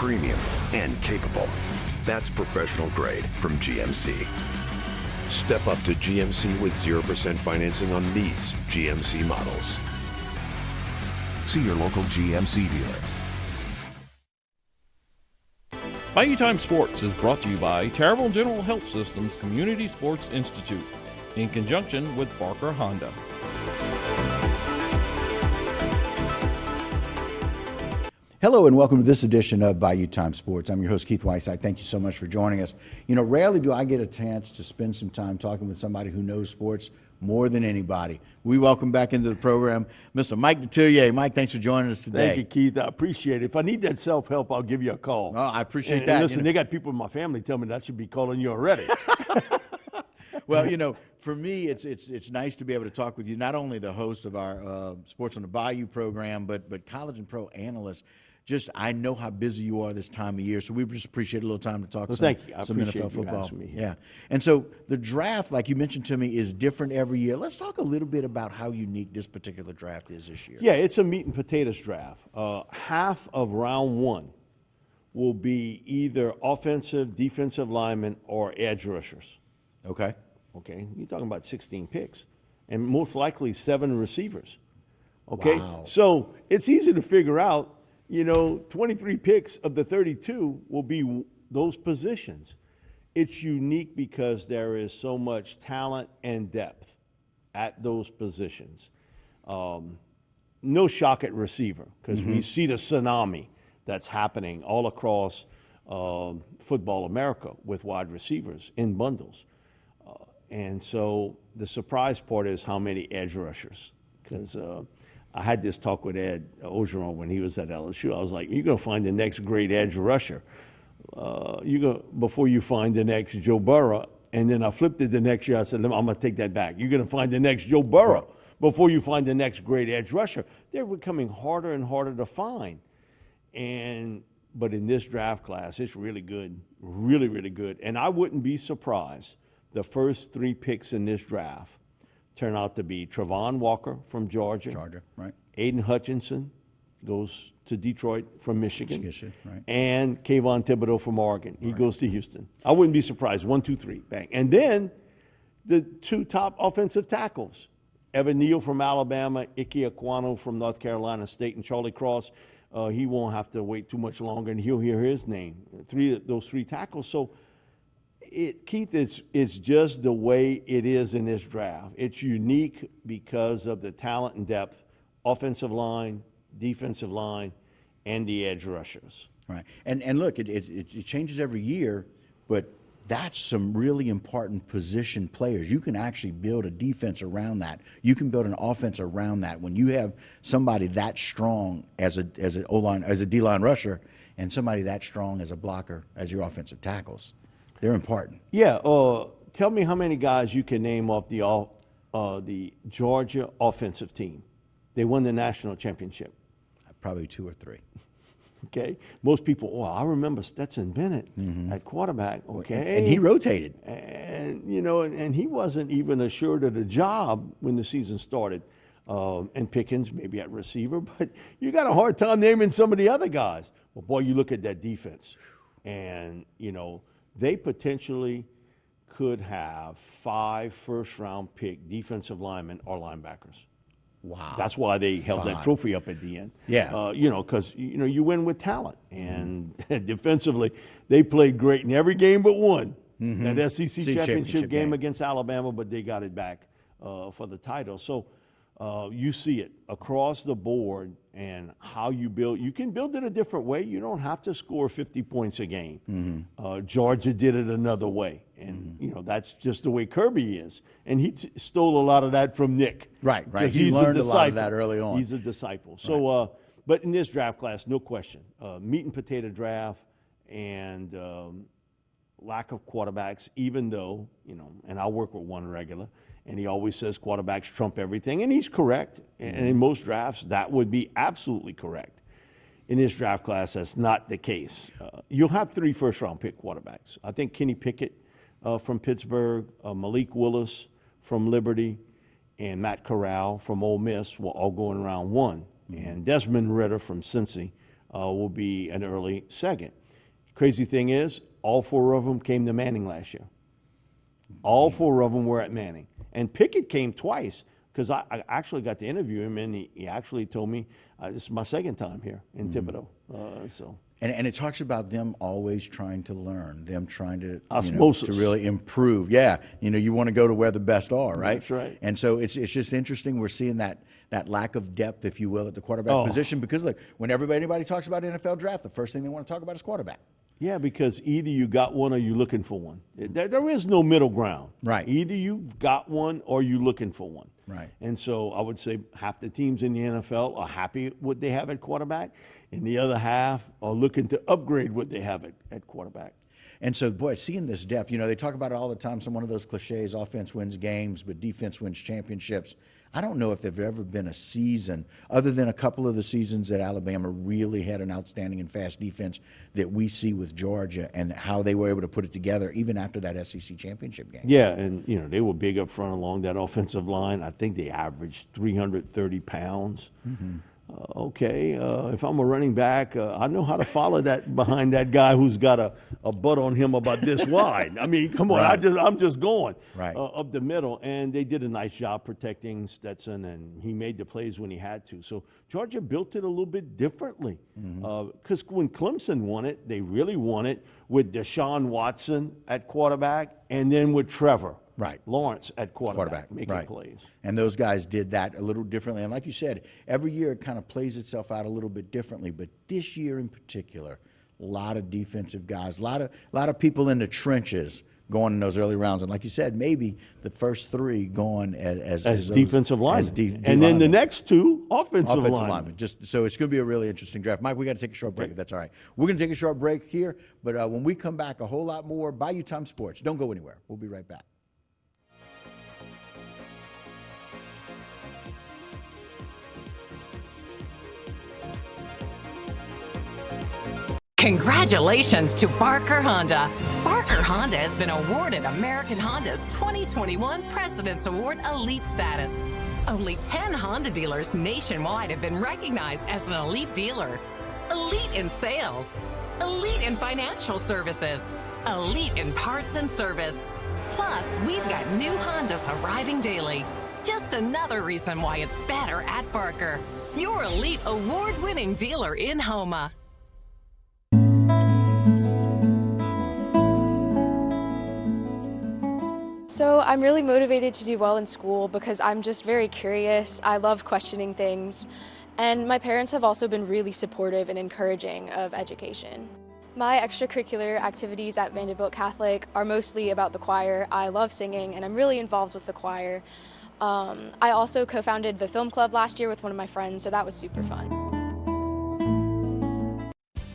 premium, and capable. That's professional grade from GMC. Step up to GMC with 0% financing on these GMC models. See your local GMC dealer. Bayou Time Sports is brought to you by Terrible General Health System's Community Sports Institute in conjunction with Barker Honda. Hello and welcome to this edition of Bayou Time Sports. I'm your host, Keith Whiteside. Thank you so much for joining us. You know, rarely do I get a chance to spend some time talking with somebody who knows sports more than anybody. We welcome back into the program Mr. Mike Detillier. Mike, thanks for joining us today. Thank you, Keith. I appreciate it. If I need that self-help, I'll give you a call. Oh, I appreciate and that. Listen, they got people in my family tell me that I should be calling you already. Well, you know, for me, it's nice to be able to talk with you, not only the host of our Sports on the Bayou program, but college and pro analyst. Just, I know how busy you are this time of year, so we just appreciate a little time to talk some NFL football. Yeah. And so the draft, like you mentioned to me, is different every year. Let's talk a little bit about how unique this particular draft is this year. Yeah, it's a meat and potatoes draft. Half of round one will be either offensive, defensive linemen, or edge rushers. Okay. Okay, you're talking about 16 picks, and most likely 7 receivers. Okay, wow. So it's easy to figure out. You know, 23 picks of the 32 will be those positions. It's unique because there is so much talent and depth at those positions. No shock at receiver because we see the tsunami that's happening all across football America with wide receivers in bundles. And so the surprise part is how many edge rushers, because I had this talk with Ed Ogeron when he was at LSU. I was like, you're going to find the next great edge rusher before you find the next Joe Burrow. And then I flipped it the next year. I said, I'm going to take that back. You're going to find the next Joe Burrow before you find the next great edge rusher. They're becoming harder and harder to find. But in this draft class, it's really good, really, really good. And I wouldn't be surprised the first 3 picks in this draft turn out to be Travon Walker from Georgia. Right. Aiden Hutchinson goes to Detroit from Michigan. Right. And Kayvon Thibodeau from Oregon. He goes to Houston. I wouldn't be surprised. 1, 2, 3, bang. And then the 2 top offensive tackles, Evan Neal from Alabama, Ike Ekwonu from North Carolina State, and Charlie Cross. He won't have to wait too much longer, and he'll hear his name. Those 3 tackles. So, Keith, it's just the way it is in this draft. It's unique because of the talent and depth, offensive line, defensive line, and the edge rushers. Right. And look, it changes every year, but that's some really important position players. You can actually build a defense around that. You can build an offense around that. When you have somebody that strong as a O-line, as a D-line rusher, and somebody that strong as a blocker as your offensive tackles. They're important. Yeah. Tell me how many guys you can name off the Georgia offensive team. They won the national championship. Probably 2 or 3. Okay. Most people, I remember Stetson Bennett at quarterback. Okay. And he rotated. And, and he wasn't even assured of the job when the season started. And Pickens maybe at receiver, but you got a hard time naming some of the other guys. Well, boy, you look at that defense and, they potentially could have 5 first-round pick defensive linemen or linebackers. Wow. That's why they held that trophy up at the end. Yeah. Because, you win with talent. And defensively, they played great in every game but one. That SEC championship game against Alabama, but they got it back for the title. So you see it across the board and how you build. You can build it a different way. You don't have to score 50 points a game. Georgia did it another way. And, that's just the way Kirby is. And he stole a lot of that from Nick. Right. He learned a lot of that early on. He's a disciple. So, but in this draft class, no question, meat and potato draft and lack of quarterbacks, even though, and I work with one regular, and he always says quarterbacks trump everything, and he's correct. And in most drafts, that would be absolutely correct. In this draft class, that's not the case. You'll have 3 first-round pick quarterbacks. I think Kenny Pickett from Pittsburgh, Malik Willis from Liberty, and Matt Corral from Ole Miss will all go in round 1. And Desmond Ridder from Cincy will be an early second. Crazy thing is, all 4 of them came to Manning last year. All 4 of them were at Manning. And Pickett came twice, because I actually got to interview him, and he actually told me, this is my second time here in Thibodaux. And it talks about them always trying to learn, them trying to, osmosis, to really improve. Yeah, you want to go to where the best are, right? That's right. And so it's just interesting. We're seeing that lack of depth, if you will, at the quarterback position, because look, when anybody talks about NFL draft, the first thing they want to talk about is quarterback. Yeah, because either you got one or you're looking for one. There is no middle ground. Right. Either you've got one or you're looking for one. Right. And so I would say half the teams in the NFL are happy with what they have at quarterback, and the other half are looking to upgrade what they have at quarterback. And so, boy, seeing this depth, they talk about it all the time. Some one of those cliches, offense wins games, but defense wins championships. I don't know if there've ever been a season, other than a couple of the seasons that Alabama really had an outstanding and fast defense, that we see with Georgia and how they were able to put it together even after that SEC championship game. Yeah, and, they were big up front along that offensive line. I think they averaged 330 pounds. Mm-hmm. If I'm a running back, I know how to follow that behind that guy who's got a butt on him about this wide. I mean, come on, right. I'm just going right. Up the middle. And they did a nice job protecting Stetson, and he made the plays when he had to. So Georgia built it a little bit differently. Because when Clemson won it, they really won it with Deshaun Watson at quarterback and then with Trevor. Right. Lawrence at quarterback making right. plays. And those guys did that a little differently. And like you said, every year it kind of plays itself out a little bit differently. But this year in particular, a lot of defensive guys, a lot of people in the trenches going in those early rounds. And like you said, maybe the first 3 going as defensive linemen. And then the next 2 offensive linemen. So it's going to be a really interesting draft. Mike, we got to take a short break if that's all right. We're going to take a short break here. But when we come back, a whole lot more Bayou Time Sports. Don't go anywhere. We'll be right back. Congratulations to Barker Honda. Barker Honda has been awarded American Honda's 2021 President's Award Elite status. Only 10 Honda dealers nationwide have been recognized as an elite dealer. Elite in sales, elite in financial services, elite in parts and service. Plus, we've got new Hondas arriving daily. Just another reason why it's better at Barker, your elite award-winning dealer in Houma. So I'm really motivated to do well in school because I'm just very curious. I love questioning things. And my parents have also been really supportive and encouraging of education. My extracurricular activities at Vanderbilt Catholic are mostly about the choir. I love singing and I'm really involved with the choir. I also co-founded the film club last year with one of my friends, so that was super fun.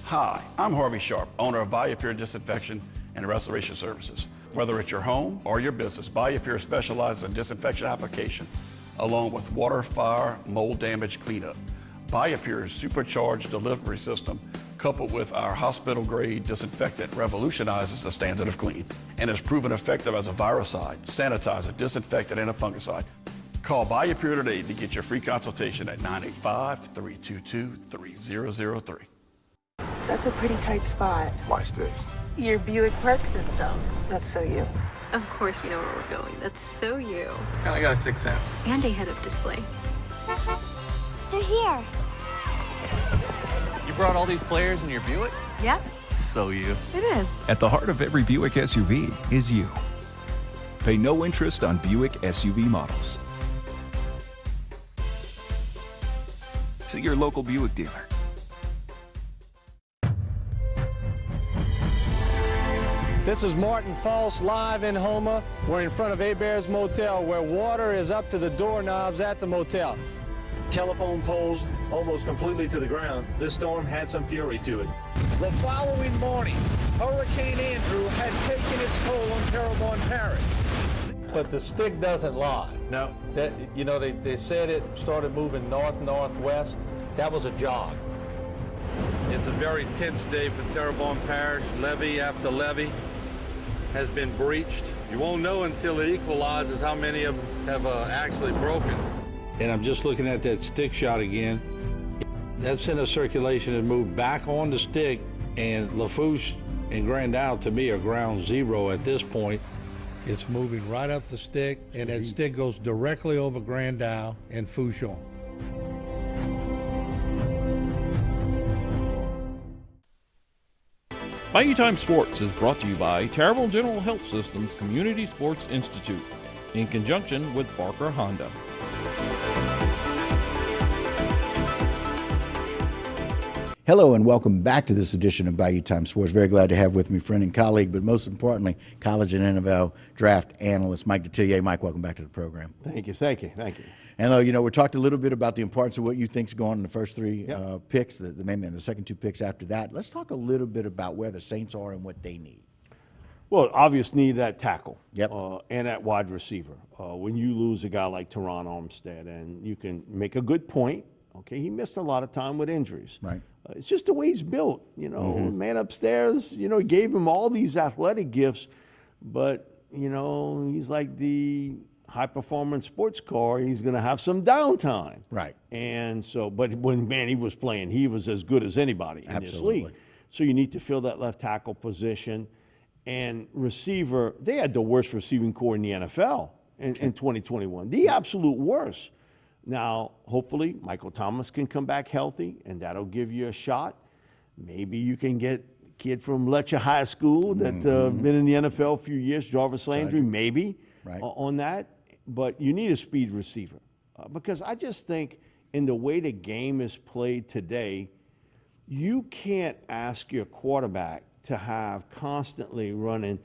Hi, I'm Harvey Sharp, owner of Bayou Pure Disinfection and Restoration Services. Whether it's your home or your business, Bayou Pure specializes in disinfection application, along with water, fire, mold damage cleanup. Bayou Pure's supercharged delivery system, coupled with our hospital-grade disinfectant, revolutionizes the standard of clean and is proven effective as a virucide, sanitizer, disinfectant, and a fungicide. Call Bayou Pure today to get your free consultation at 985-322-3003. That's a pretty tight spot. Watch this. Your Buick parks itself. That's so you. Of course you know where we're going. That's so you. Kind of got a sixth sense. And a head-up display. They're here. You brought all these players in your Buick? Yep. So you. It is. At the heart of every Buick SUV is you. Pay no interest on Buick SUV models. See your local Buick dealer. This is Martin False live in Houma. We're in front of Hebert's Motel where water is up to the doorknobs at the motel. Telephone poles almost completely to the ground. This storm had some fury to it. The following morning, Hurricane Andrew had taken its toll on Terrebonne Parish. But the stick doesn't lie. No. That, you know, they said it started moving north-northwest. That was a jog. It's a very tense day for Terrebonne Parish. Levee after levee has been breached. You won't know until it equalizes how many of them have actually broken. And I'm just looking at that stick shot again. That center circulation is moved back on the stick, and LaFouche and Grandal, to me, are ground zero at this point. It's moving right up the stick, and that stick goes directly over Grandal and Fouchon. Bayou Time Sports is brought to you by Terrible General Health Systems Community Sports Institute in conjunction with Barker Honda. Hello and welcome back to this edition of Bayou Time Sports. Very glad to have with me friend and colleague, but most importantly, college and NFL draft analyst Mike Detillier. Mike, welcome back to the program. Thank you. And we talked a little bit about the importance of what you think's going in the first three picks, the second two picks after that. Let's talk a little bit about where the Saints are and what they need. Well, obvious need that tackle Yep. And that wide receiver. When you lose a guy like Teron Armstead, and you can make a good point, okay, he missed a lot of time with injuries. Right. It's just the way he's built. Man upstairs, he gave him all these athletic gifts, but, he's like the high-performance sports car. He's going to have some downtime. Right. And so, but when Manny was playing, he was as good as anybody in this league. So you need to fill that left tackle position. And receiver, they had the worst receiving core in the NFL in 2021, the absolute worst. Now, hopefully, Michael Thomas can come back healthy, and that'll give you a shot. Maybe you can get a kid from Letcher High School that's been in the NFL a few years, Jarvis Landry, maybe on that. But you need a speed receiver because I just think in the way the game is played today, you can't ask your quarterback to have constantly running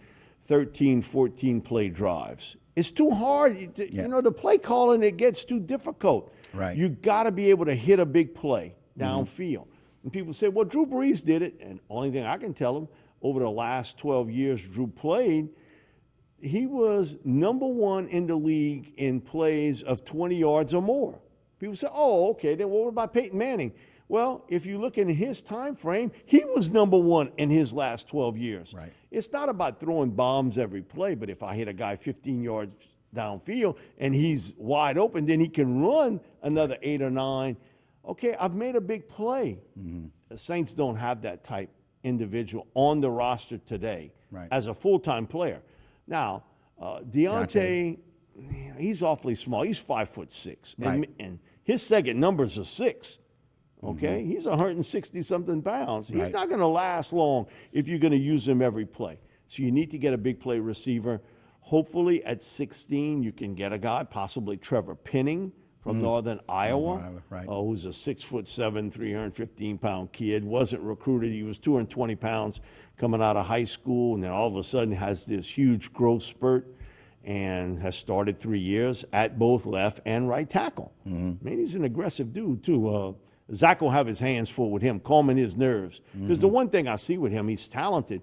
13, 14 play drives. It's too hard. The play calling, it gets too difficult. Right. You got to be able to hit a big play downfield. And people say, well, Drew Brees did it. And only thing I can tell them, over the last 12 years Drew played, he was number one in the league in plays of 20 yards or more. People say, oh, okay, then what about Peyton Manning? Well, if you look in his time frame, he was number one in his last 12 years. Right. It's not about throwing bombs every play, but if I hit a guy 15 yards downfield and he's wide open, then he can run another 8 or 9. Okay, I've made a big play. The Saints don't have that type individual on the roster today as a full-time player. Now, Deontay, he's awfully small. He's 5'6", and his second numbers are 6. Okay, he's 160-something pounds. He's not going to last long if you're going to use him every play. So you need to get a big play receiver. Hopefully at 16 you can get a guy, possibly Trevor Penning from Northern Iowa, who's a 6'7", 315-pound kid. Wasn't recruited. He was 220 pounds coming out of high school, and then all of a sudden has this huge growth spurt and has started 3 years at both left and right tackle. Man, he's an aggressive dude, too. Zach will have his hands full with him, calming his nerves. Because the one thing I see with him, he's talented,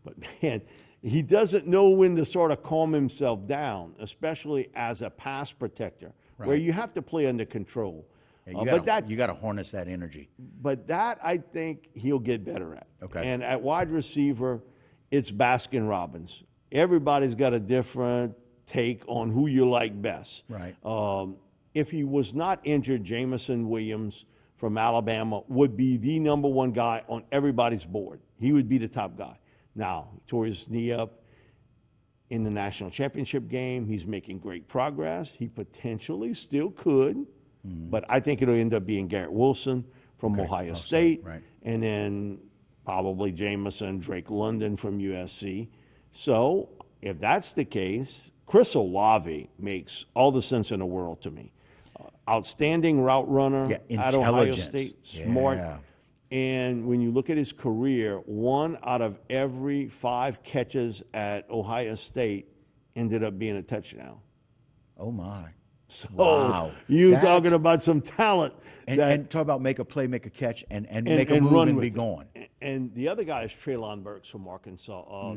but, man, he doesn't know when to sort of calm himself down, especially as a pass protector, where you have to play under control. Yeah, you got to harness that energy. But that, I think, he'll get better at. Okay. And at wide receiver, it's Baskin-Robbins. Everybody's got a different take on who you like best. Right. If he was not injured, Jamison Williams from Alabama would be the number one guy on everybody's board. He would be the top guy. Now, he tore his knee up in the national championship game. He's making great progress. He potentially still could, but I think it'll end up being Garrett Wilson from Ohio State, and then probably Jamison, Drake London from USC. So if that's the case, Chris Olave makes all the sense in the world to me. Outstanding route runner at Ohio State, smart. And when you look at his career, 1 out of every 5 catches at Ohio State ended up being a touchdown. Oh, my. So you're talking about some talent. And talk about make a play, make a catch, and make a move run and be gone. And the other guy is Treylon Burks from Arkansas.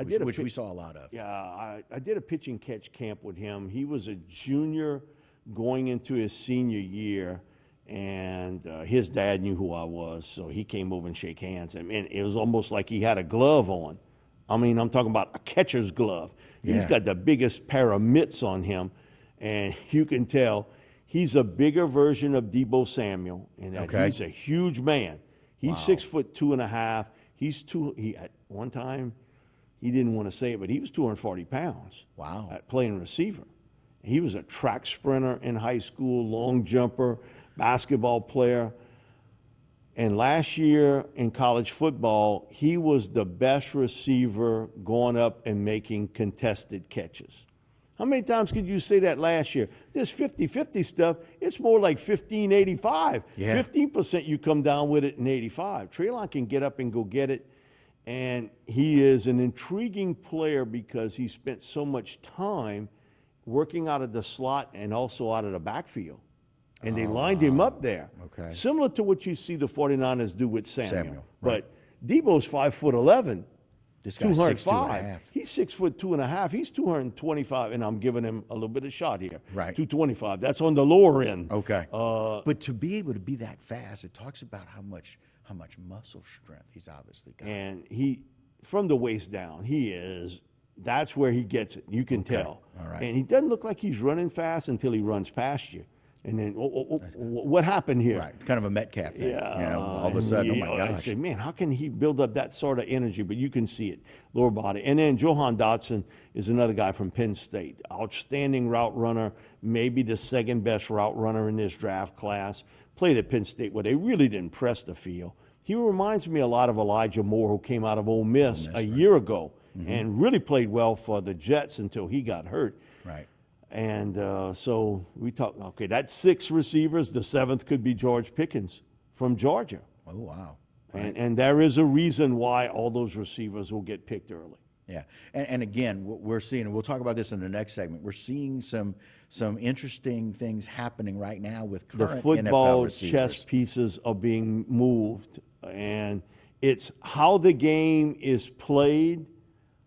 Which we saw a lot of. Yeah, I did a pitch and catch camp with him. He was a junior going into his senior year, and his dad knew who I was, so he came over and shake hands. I mean, it was almost like he had a glove on. I mean, I'm talking about a catcher's glove. He's got the biggest pair of mitts on him, and you can tell He's a bigger version of Deebo Samuel, and he's a huge man. He's 6'2.5". He at one time, he didn't want to say it, but he was 240 pounds. Wow. At playing receiver. He was a track sprinter in high school, long jumper, basketball player. And last year in college football, he was the best receiver going up and making contested catches. How many times could you say that last year? This 50-50 stuff, it's more like 15-85. Yeah. 15% you come down with it in 85. Treylon can get up and go get it. And he is an intriguing player because he spent so much time working out of the slot and also out of the backfield. And they lined him up there. Okay. Similar to what you see the 49ers do with Samuel. Right. But Deebo's 5'11". This guy's 205. He's 6'2.5". He's 225, and I'm giving him a little bit of shot here. Right. 225. That's on the lower end. Okay. But to be able to be that fast, it talks about how much muscle strength he's obviously got. And he, from the waist down, that's where he gets it. You can tell. All right. And he doesn't look like he's running fast until he runs past you. And then, what happened here? Right, kind of a Metcalf thing. Yeah. You know, all of a sudden, oh my I gosh. say, man, how can he build up that sort of energy? But you can see it, lower body. And then Johan Dotson is another guy from Penn State. Outstanding route runner, maybe the second best route runner in this draft class. Played at Penn State where they really didn't press the field. He reminds me a lot of Elijah Moore, who came out of Ole Miss a year ago and really played well for the Jets until he got hurt. Right. And so we talk, okay, that's 6 receivers. The 7th could be George Pickens from Georgia. Oh, wow. Right. And there is a reason why all those receivers will get picked early. Yeah. And again, what we're seeing, and we'll talk about this in the next segment, we're seeing some interesting things happening right now with current The football NFL receivers. chess pieces are being moved. And it's how the game is played,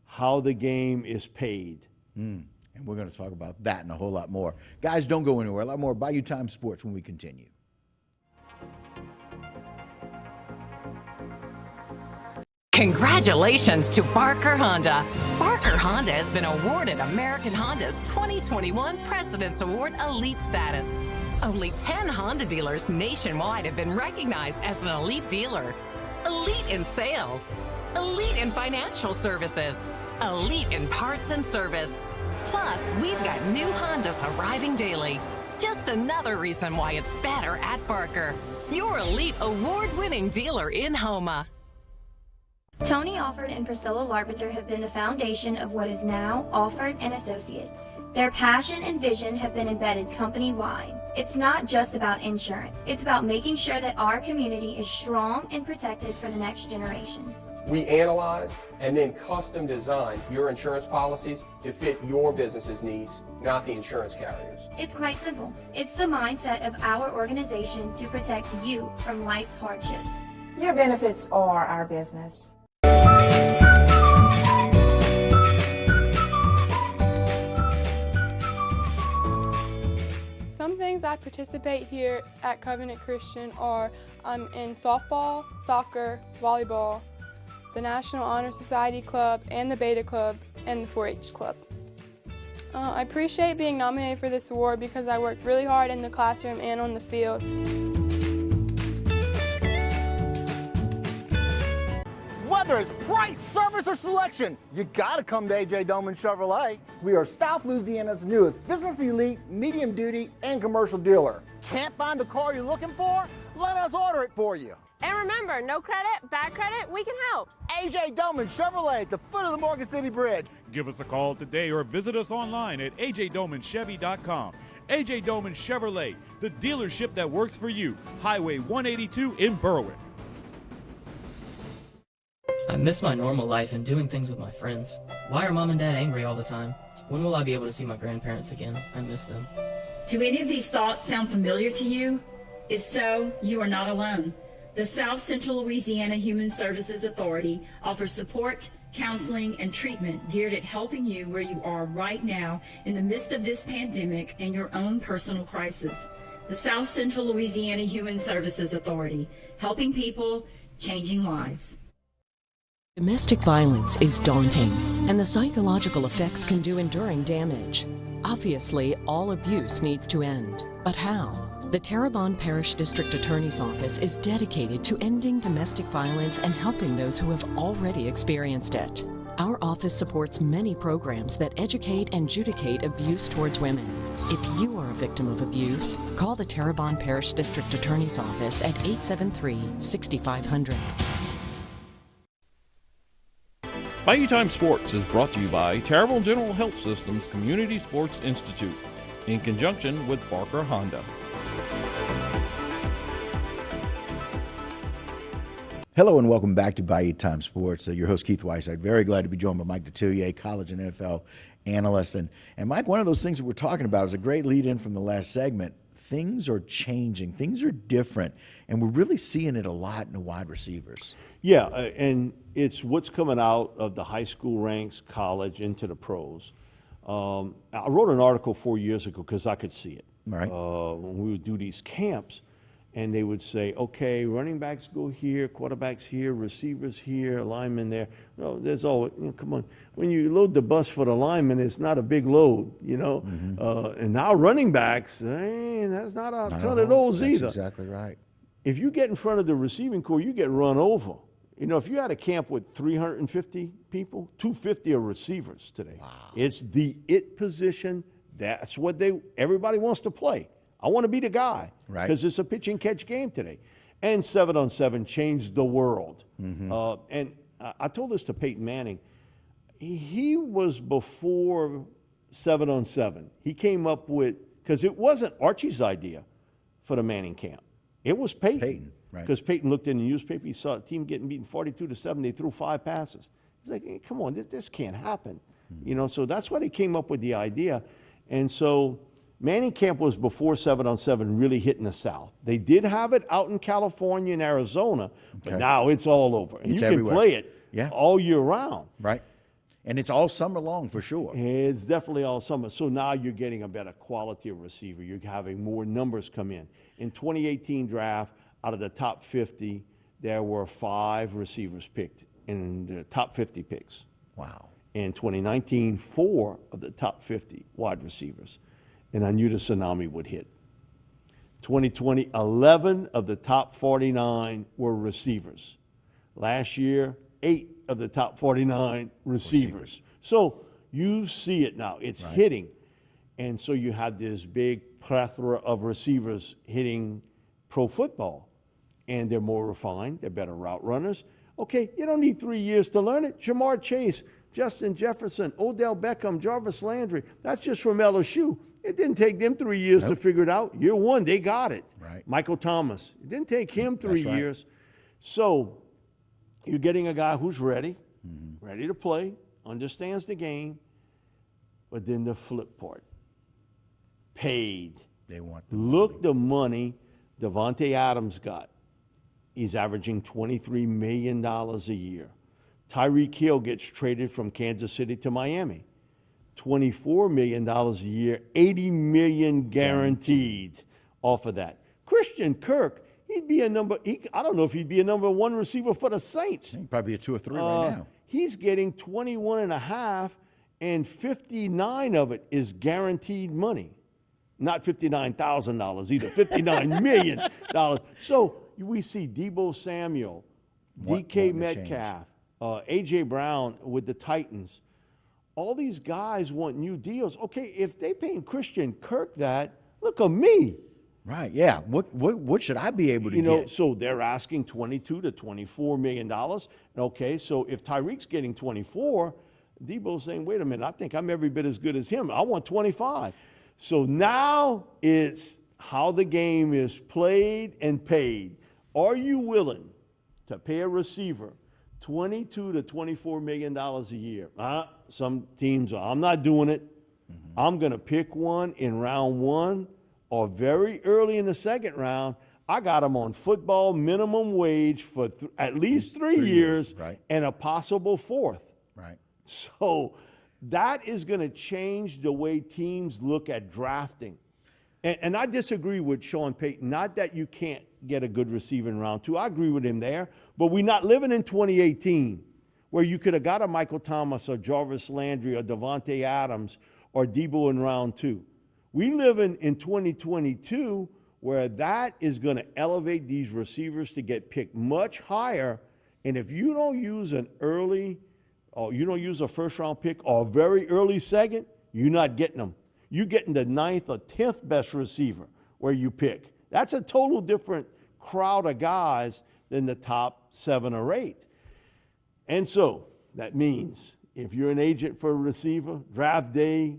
how the game is paid. And we're going to talk about that and a whole lot more. Guys, don't go anywhere. A lot more Bayou Time Sports when we continue. Congratulations to Barker Honda. Barker Honda has been awarded American Honda's 2021 President's Award Elite status. Only 10 Honda dealers nationwide have been recognized as an elite dealer. Elite in sales, elite in financial services, elite in parts and service. Plus, we've got new Hondas arriving daily. Just another reason why it's better at Barker, your elite award-winning dealer in Houma. Tony Alford and Priscilla Larpenter have been the foundation of what is now Alford and Associates. Their passion and vision have been embedded company-wide. It's not just about insurance. It's about making sure that our community is strong and protected for the next generation. We analyze and then custom design your insurance policies to fit your business's needs, not the insurance carriers. It's quite simple. It's the mindset of our organization to protect you from life's hardships. Your benefits are our business. Some things I participate here at Covenant Christian are I'm in softball, soccer, volleyball, the National Honor Society Club, and the Beta Club, and the 4-H Club. I appreciate being nominated for this award because I worked really hard in the classroom and on the field. Whether it's price, service, or selection, you gotta come to AJ Doman Chevrolet. We are South Louisiana's newest business elite, medium duty, and commercial dealer. Can't find the car you're looking for? Let us order it for you. And remember, no credit, bad credit, we can help. AJ Doman Chevrolet at the foot of the Morgan City Bridge. Give us a call today or visit us online at ajdomanchevy.com. AJ Doman Chevrolet, the dealership that works for you. Highway 182 in Berwick. I miss my normal life and doing things with my friends. Why are Mom and Dad angry all the time? When will I be able to see my grandparents again? I miss them. Do any of these thoughts sound familiar to you? If so, you are not alone. The South Central Louisiana Human Services Authority offers support, counseling, and treatment geared at helping you where you are right now in the midst of this pandemic and your own personal crisis. The South Central Louisiana Human Services Authority, helping people, changing lives. Domestic violence is daunting, and the psychological effects can do enduring damage. Obviously, all abuse needs to end. But how? The Terrebonne Parish District Attorney's Office is dedicated to ending domestic violence and helping those who have already experienced it. Our office supports many programs that educate and adjudicate abuse towards women. If you are a victim of abuse, call the Terrebonne Parish District Attorney's Office at 873-6500. Bayou Time Sports is brought to you by Terrebonne General Health System's Community Sports Institute in conjunction with Barker Honda. Hello and welcome back to Bayou Time Sports. Your host, Keith Weissach. Very glad to be joined by Mike Detillier, college and NFL analyst. And Mike, one of those things that we're talking about is a great lead-in from the last segment. Things are changing. Things are different. And we're really seeing it a lot in the wide receivers. Yeah, and it's what's coming out of the high school ranks, college, into the pros. I wrote an article 4 years ago because I could see it. Right. When we would do these camps, and they would say, okay, running backs go here, quarterbacks here, receivers here, linemen there. No, there's all, come on. When you load the bus for the linemen, it's not a big load, Mm-hmm. And now running backs, that's not a ton of those either. That's exactly right. If you get in front of the receiving corps, you get run over. If you had a camp with 350 people, 250 are receivers today. Wow. It's the it position. That's what everybody wants to play. I want to be the guy. Right. Because it's a pitch and catch game today. And 7-on-7 changed the world. Mm-hmm. And I told this to Peyton Manning. He was before 7-on-7. He came up with, because it wasn't Archie's idea for the Manning camp. It was Peyton. Right. Because Peyton looked in the newspaper, he saw a team getting beaten 42-7. They threw 5 passes. He's like, hey, come on, this can't happen. Mm-hmm. So that's why they came up with the idea. And so Manning camp was before 7-on-7 really hitting the South. They did have it out in California and Arizona, but now it's all over. And it's you everywhere. can play it all year round. Right. And it's all summer long for sure. It's definitely all summer. So now you're getting a better quality of receiver. You're having more numbers come in. In 2018 draft, out of the top 50, there were 5 receivers picked in the top 50 picks. Wow. In 2019, 4 of the top 50 wide receivers. And I knew the tsunami would hit. 2020, 11 of the top 49 were receivers. Last year, 8 of the top 49 receivers. So you see it now. It's hitting. And so you have this big plethora of receivers hitting pro football. And they're more refined. They're better route runners. Okay, you don't need 3 years to learn it. Jamar Chase, Justin Jefferson, Odell Beckham, Jarvis Landry. That's just from LSU. It didn't take them 3 years to figure it out. Year one, they got it. Right. Michael Thomas. It didn't take him 3 years. So you're getting a guy who's ready, ready to play, understands the game, but then the flip part. Paid. They want the money Devontae Adams got. He's averaging $23 million a year. Tyreek Hill gets traded from Kansas City to Miami. $24 million a year, $80 million guaranteed off of that. Christian Kirk, he'd be I don't know if he'd be a number 1 receiver for the Saints. He'd probably be a 2 or 3 right now. He's getting 21.5, and 59 of it is guaranteed money. Not $59,000 either, $59 million. So we see Deebo Samuel, DK Metcalf, A.J. Brown with the Titans. All these guys want new deals. Okay, if they paying Christian Kirk that, look at me. Right, yeah. What should I be able to get? So they're asking $22 to $24 million. Okay, so if Tyreek's getting 24, Deebo's saying, wait a minute, I think I'm every bit as good as him. I want 25. So now it's how the game is played and paid. Are you willing to pay a receiver $22 to $24 million a year? Some teams are. I'm not doing it. I'm going to pick one in round 1 or very early in the second round. I got him on football minimum wage for at least 3 years and a possible 4th. Right. So that is going to change the way teams look at drafting. And I disagree with Sean Payton. Not that you can't get a good receiver in round 2. I agree with him there. But we're not living in 2018 where you could have got a Michael Thomas or Jarvis Landry or Devontae Adams or Debo in round 2. We live in 2022 where that is going to elevate these receivers to get picked much higher. And if you don't use an early, or you don't use a first-round pick or a very early second, you're not getting them. You're getting the 9th or 10th best receiver where you pick. That's a total different crowd of guys than the top 7 or 8. And so that means if you're an agent for a receiver, draft day,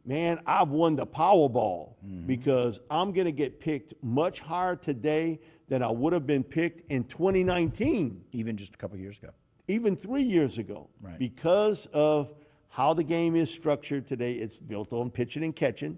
man, I've won the Powerball because I'm going to get picked much higher today than I would have been picked in 2019. Even just a couple years ago. Even 3 years ago. Right. Because of how the game is structured today. It's built on pitching and catching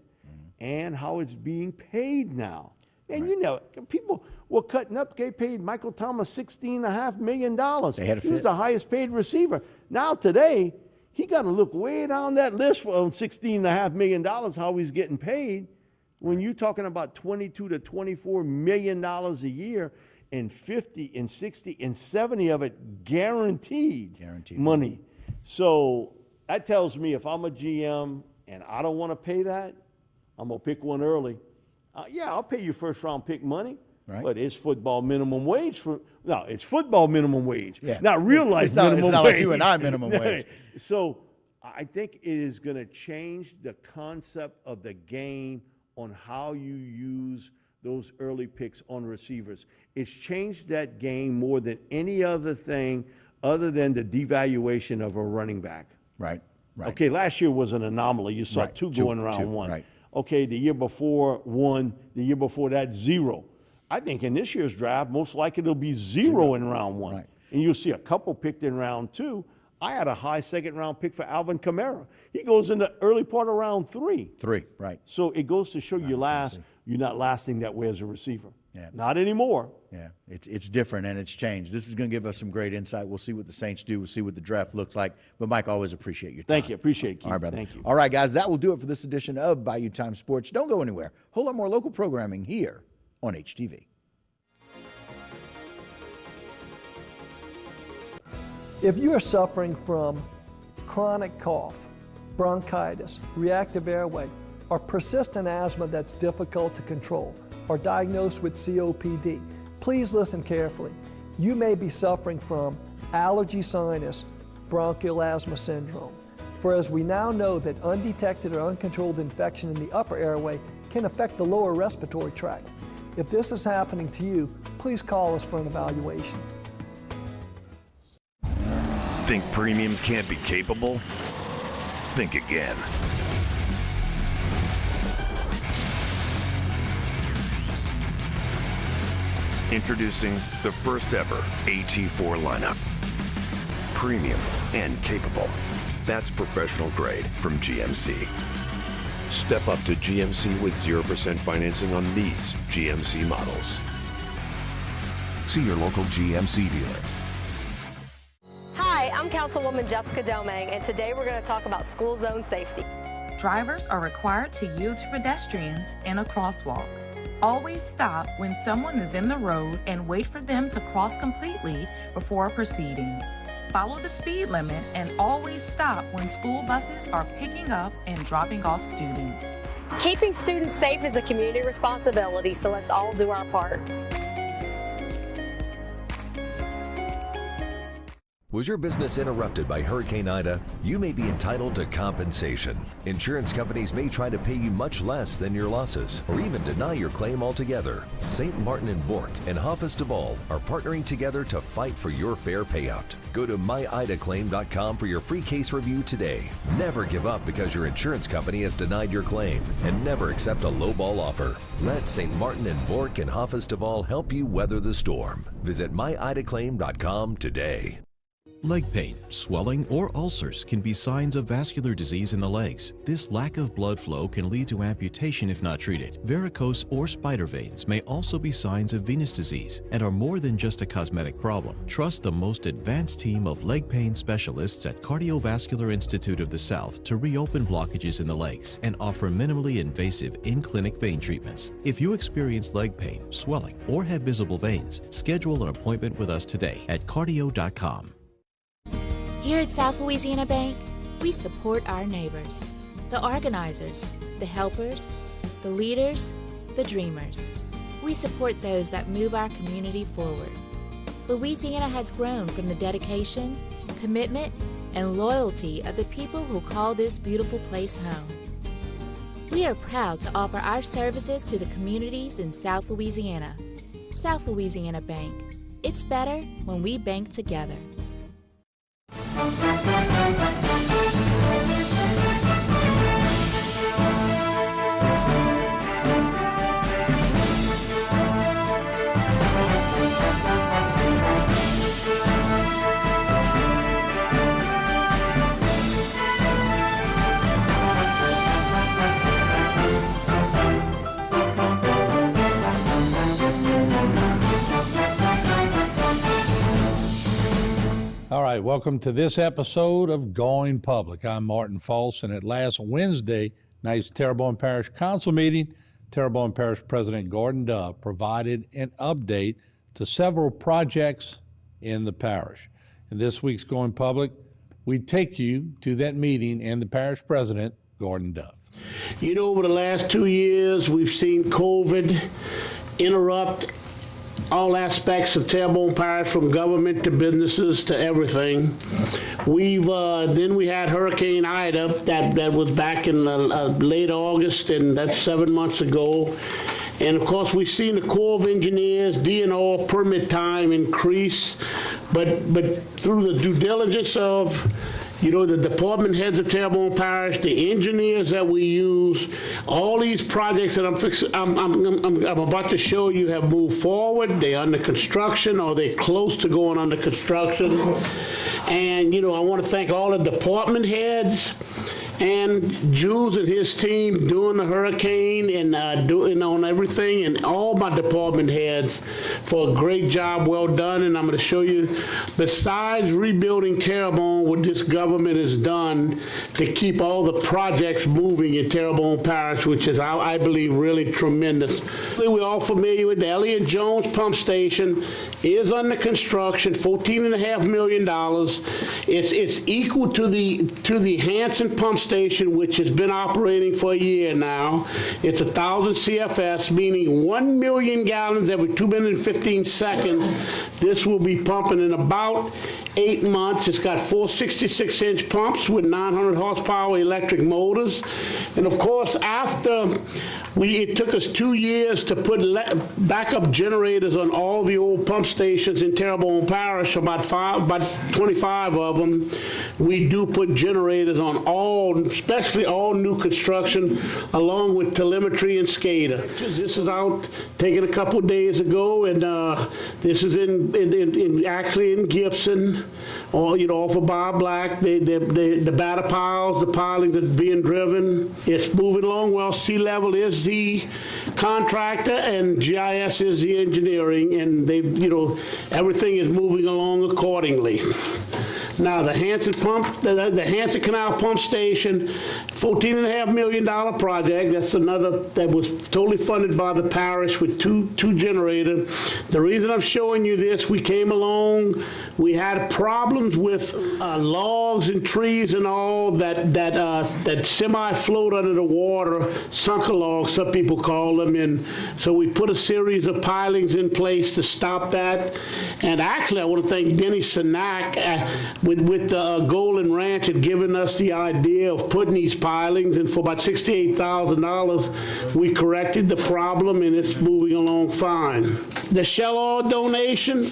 and how it's being paid now. And you know, people were cutting up. They paid Michael Thomas $16.5 million. They had a fit. He was the highest paid receiver. Now today, he got to look way down that list for $16.5 million, how he's getting paid. When you're talking about $22 to $24 million a year, and 50 and 60 and 70 of it guaranteed money. So that tells me if I'm a GM and I don't want to pay that, I'm going to pick one early. Yeah, I'll pay you first-round pick money, but it's football minimum wage. It's football minimum wage, not real life minimum wage. It's not like you and I minimum wage. So I think it is going to change the concept of the game on how you use those early picks on receivers. It's changed that game more than any other thing other than the devaluation of a running back. Right. Okay, last year was an anomaly. You saw two going round one. Right. Okay, the year before 1, the year before that 0. I think in this year's draft, most likely it'll be 0 in round 1. Right. And you'll see a couple picked in round 2. I had a high second-round pick for Alvin Kamara. He goes in the early part of round 3. 3, right. So it goes to show you're not lasting that way as a receiver. Yeah. Not anymore. Yeah, it's different and it's changed. This is going to give us some great insight. We'll see what the Saints do. We'll see what the draft looks like. But, Mike, always appreciate your time. Thank you. Appreciate it, Keith. All right, brother. Thank you. All right, guys, that will do it for this edition of Bayou Time Sports. Don't go anywhere. A whole lot more local programming here on HTV. If you are suffering from chronic cough, bronchitis, reactive airway, or persistent asthma that's difficult to control, or diagnosed with COPD, please listen carefully. You may be suffering from allergy sinus bronchial asthma syndrome. For as we now know that undetected or uncontrolled infection in the upper airway can affect the lower respiratory tract. If this is happening to you, please call us for an evaluation. Think premium can't be capable? Think again. Introducing the first ever AT4 lineup. Premium and capable. That's professional grade from GMC. Step up to GMC with 0% financing on these GMC models. See your local GMC dealer. Hi, I'm Councilwoman Jessica Domang, and today we're going to talk about school zone safety. Drivers are required to yield to pedestrians in a crosswalk. Always stop when someone is in the road and wait for them to cross completely before proceeding. Follow the speed limit and always stop when school buses are picking up and dropping off students. Keeping students safe is a community responsibility, so let's all do our part. Was your business interrupted by Hurricane Ida? You may be entitled to compensation. Insurance companies may try to pay you much less than your losses, or even deny your claim altogether. St. Martin & Bork and Hoffest of All are partnering together to fight for your fair payout. Go to myidaclaim.com for your free case review today. Never give up because your insurance company has denied your claim, and never accept a lowball offer. Let St. Martin & Bork and Hoffest of All help you weather the storm. Visit myidaclaim.com today. Leg pain, swelling, or ulcers can be signs of vascular disease in the legs. This lack of blood flow can lead to amputation if not treated. Varicose or spider veins may also be signs of venous disease and are more than just a cosmetic problem. Trust the most advanced team of leg pain specialists at Cardiovascular Institute of the South to reopen blockages in the legs and offer minimally invasive in-clinic vein treatments. If you experience leg pain, swelling, or have visible veins, schedule an appointment with us today at cardio.com. Here at South Louisiana Bank, we support our neighbors, the organizers, the helpers, the leaders, the dreamers. We support those that move our community forward. Louisiana has grown from the dedication, commitment, and loyalty of the people who call this beautiful place home. We are proud to offer our services to the communities in South Louisiana. South Louisiana Bank. It's better when we bank together. All right, welcome to this episode of Going Public. I'm Martin False, and at last Wednesday night's Terrebonne Parish Council meeting, Terrebonne Parish President Gordon Dove provided an update to several projects in the parish. In this week's Going Public, we take you to that meeting and the parish president, Gordon Dove. You know, over the last 2 years, we've seen COVID interrupt all aspects of Terrebonne Parish, from government to businesses to everything. Then we had Hurricane Ida that was back in late August, and that's 7 months ago. And of course, we've seen the Corps of Engineers, DNR permit time increase, but through the due diligence of the department heads of Terrebonne Parish, the engineers that we use, all these projects that I'm about to show you have moved forward. They're under construction, or they're close to going under construction. And, I want to thank all the department heads and Jules and his team doing the hurricane and doing on everything, and all my department heads for a great job, well done. And I'm going to show you, besides rebuilding Terrebonne, what this government has done to keep all the projects moving in Terrebonne Parish, which is, I believe, really tremendous. We're all familiar with the Elliott Jones pump station. Is under construction, $14.5 million. It's equal to the Hanson pump station, which has been operating for a year now. It's 1,000 CFS, meaning 1 million gallons every 2 minutes and 15 seconds. This will be pumping in about 8 months. It's got 4 66-inch pumps with 900 horsepower electric motors. And of course, it took us 2 years to put backup generators on all the old pump stations in Terrebonne Parish, about 25 of them. We do put generators on especially all new construction, along with telemetry and SCADA. This is out taken a couple of days ago, and this is actually in Gibson, or off of Bob Black. The batter piles, the pilings are being driven. It's moving along well. Sea Level is the contractor, and GIS is the engineering, and everything is moving along accordingly. Now, the Hanson Canal Pump Station, $14.5 million project. That's another that was totally funded by the parish with two generators. The reason I'm showing you this, we came along, we had problems with logs and trees and all that semi-float under the water, sunken logs, some people call them. And so we put a series of pilings in place to stop that. And actually, I want to thank Denny Sanak with Golden Ranch had given us the idea of putting these pilings, and for about $68,000, we corrected the problem, and it's moving along fine. The Shell Oil donation,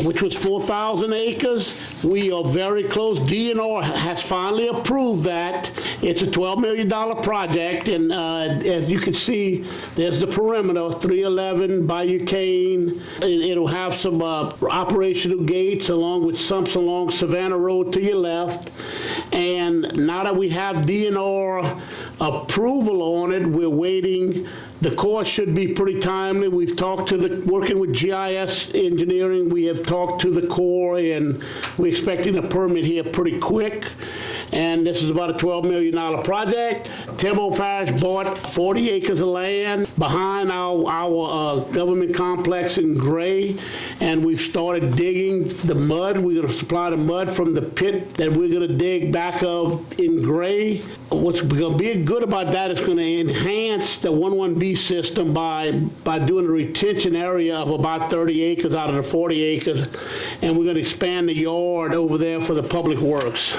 which was 4,000 acres. We are very close. DNR has finally approved that. It's a $12 million project, and as you can see, there's the perimeter, 311 Bayou Cane. It'll have some operational gates along with sumps along Savannah Road to your left. And now that we have DNR approval on it, we're waiting. The course should be pretty timely. We've talked to working with GIS engineering, we have talked to the Corps, and we're expecting a permit here pretty quick. and this is about a $12 million project. Terrebonne Parish bought 40 acres of land behind our government complex in Gray, and we've started digging the mud. We're going to supply the mud from the pit that we're going to dig back of in Gray. What's going to be good about that is going to enhance the 11B system by doing a retention area of about 30 acres out of the 40 acres, and we're going to expand the yard over there for the public works.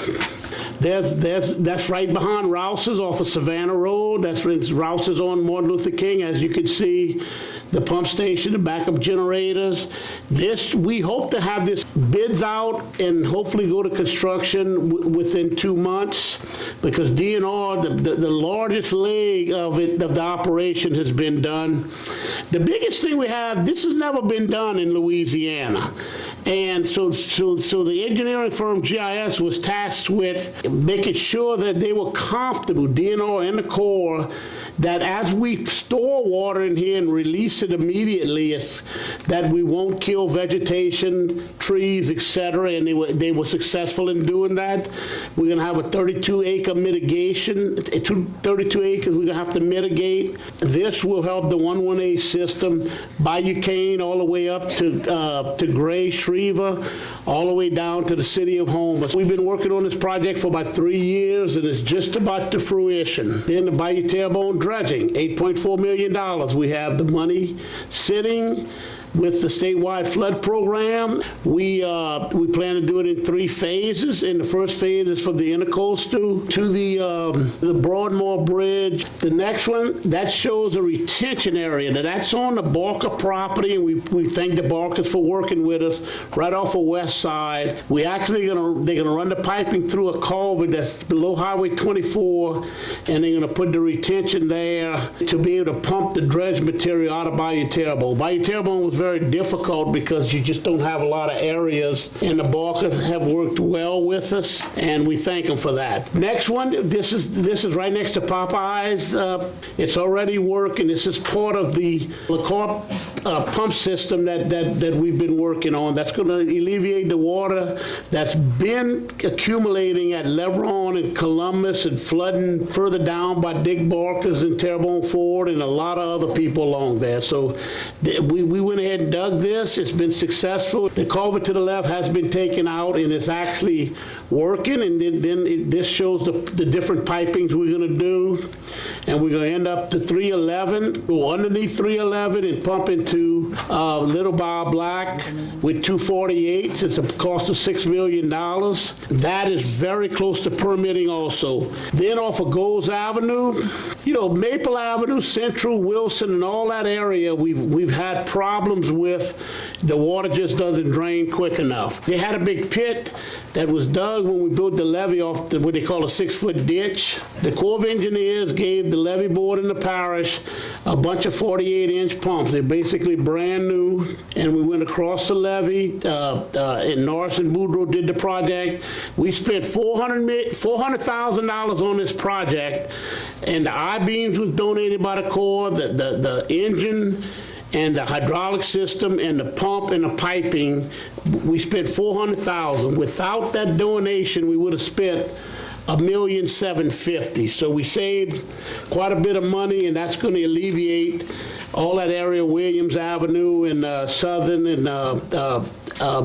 That's right behind Rouse's off of Savannah Road. That's Rouse's on Martin Luther King, as you can see. The pump station, the backup generators. We hope to have this bids out and hopefully go to construction within 2 months, because DNR, the largest leg of the operation, has been done. The biggest thing we have, this has never been done in Louisiana. And so the engineering firm GIS was tasked with making sure that they were comfortable, DNR and the Corps, that as we store water in here and release it immediately, that we won't kill vegetation, trees, etc. And they were successful in doing that. We're going to have a 32-acre mitigation. 32 acres we're going to have to mitigate. This will help the 11A system, Bayou Cane all the way up to Gray, Shreva, all the way down to the city of Homer. We've been working on this project for about 3 years, and it's just about to fruition. Then the Bayou Terrebonne dredging, $8.4 million. We have the money sitting with the statewide flood program. We plan to do it in 3 phases. And the first phase is from the intercoastal to the Broadmoor Bridge. The next one, that shows a retention area. Now, that's on the Barker property, and we thank the Barkers for working with us right off of West Side. We actually they're gonna run the piping through a culvert that's below Highway 24, and they're gonna put the retention there to be able to pump the dredge material out of Bayou Terrebonne. Bayou Terrebonne was very difficult because you just don't have a lot of areas, and the Barkers have worked well with us, and we thank them for that. Next one, this is right next to Popeye's. It's already working. This is part of the LaCorp pump system that we've been working on. That's going to alleviate the water that's been accumulating at Leveron and Columbus and flooding further down by Dick Barkers and Terrebonne Ford and a lot of other people along there. So we went ahead and dug this. It's been successful. The culvert to the left has been taken out, and it's actually working. And then this shows the different pipings we're going to do. And we're going to end up to 311, go underneath 311 and pump into Little Bob Black with 248s. It's a cost of $6 million. That is very close to permitting also. Then off of Goals Avenue, Maple Avenue, Central, Wilson, and all that area, we've had problems with. The water just doesn't drain quick enough. They had a big pit that was dug when we built the levee off what they call a 6-foot ditch. The Corps of Engineers gave the levee board in the parish a bunch of 48-inch pumps. They're basically brand new, and we went across the levee, and Norris and Boudreaux did the project. We spent $400,000 on this project, and the I-beams was donated by the Corps, the engine, and the hydraulic system, and the pump, and the piping. We spent $400,000. Without that donation, we would have spent $1,750,000. So we saved quite a bit of money, and that's going to alleviate all that area, Williams Avenue and Southern and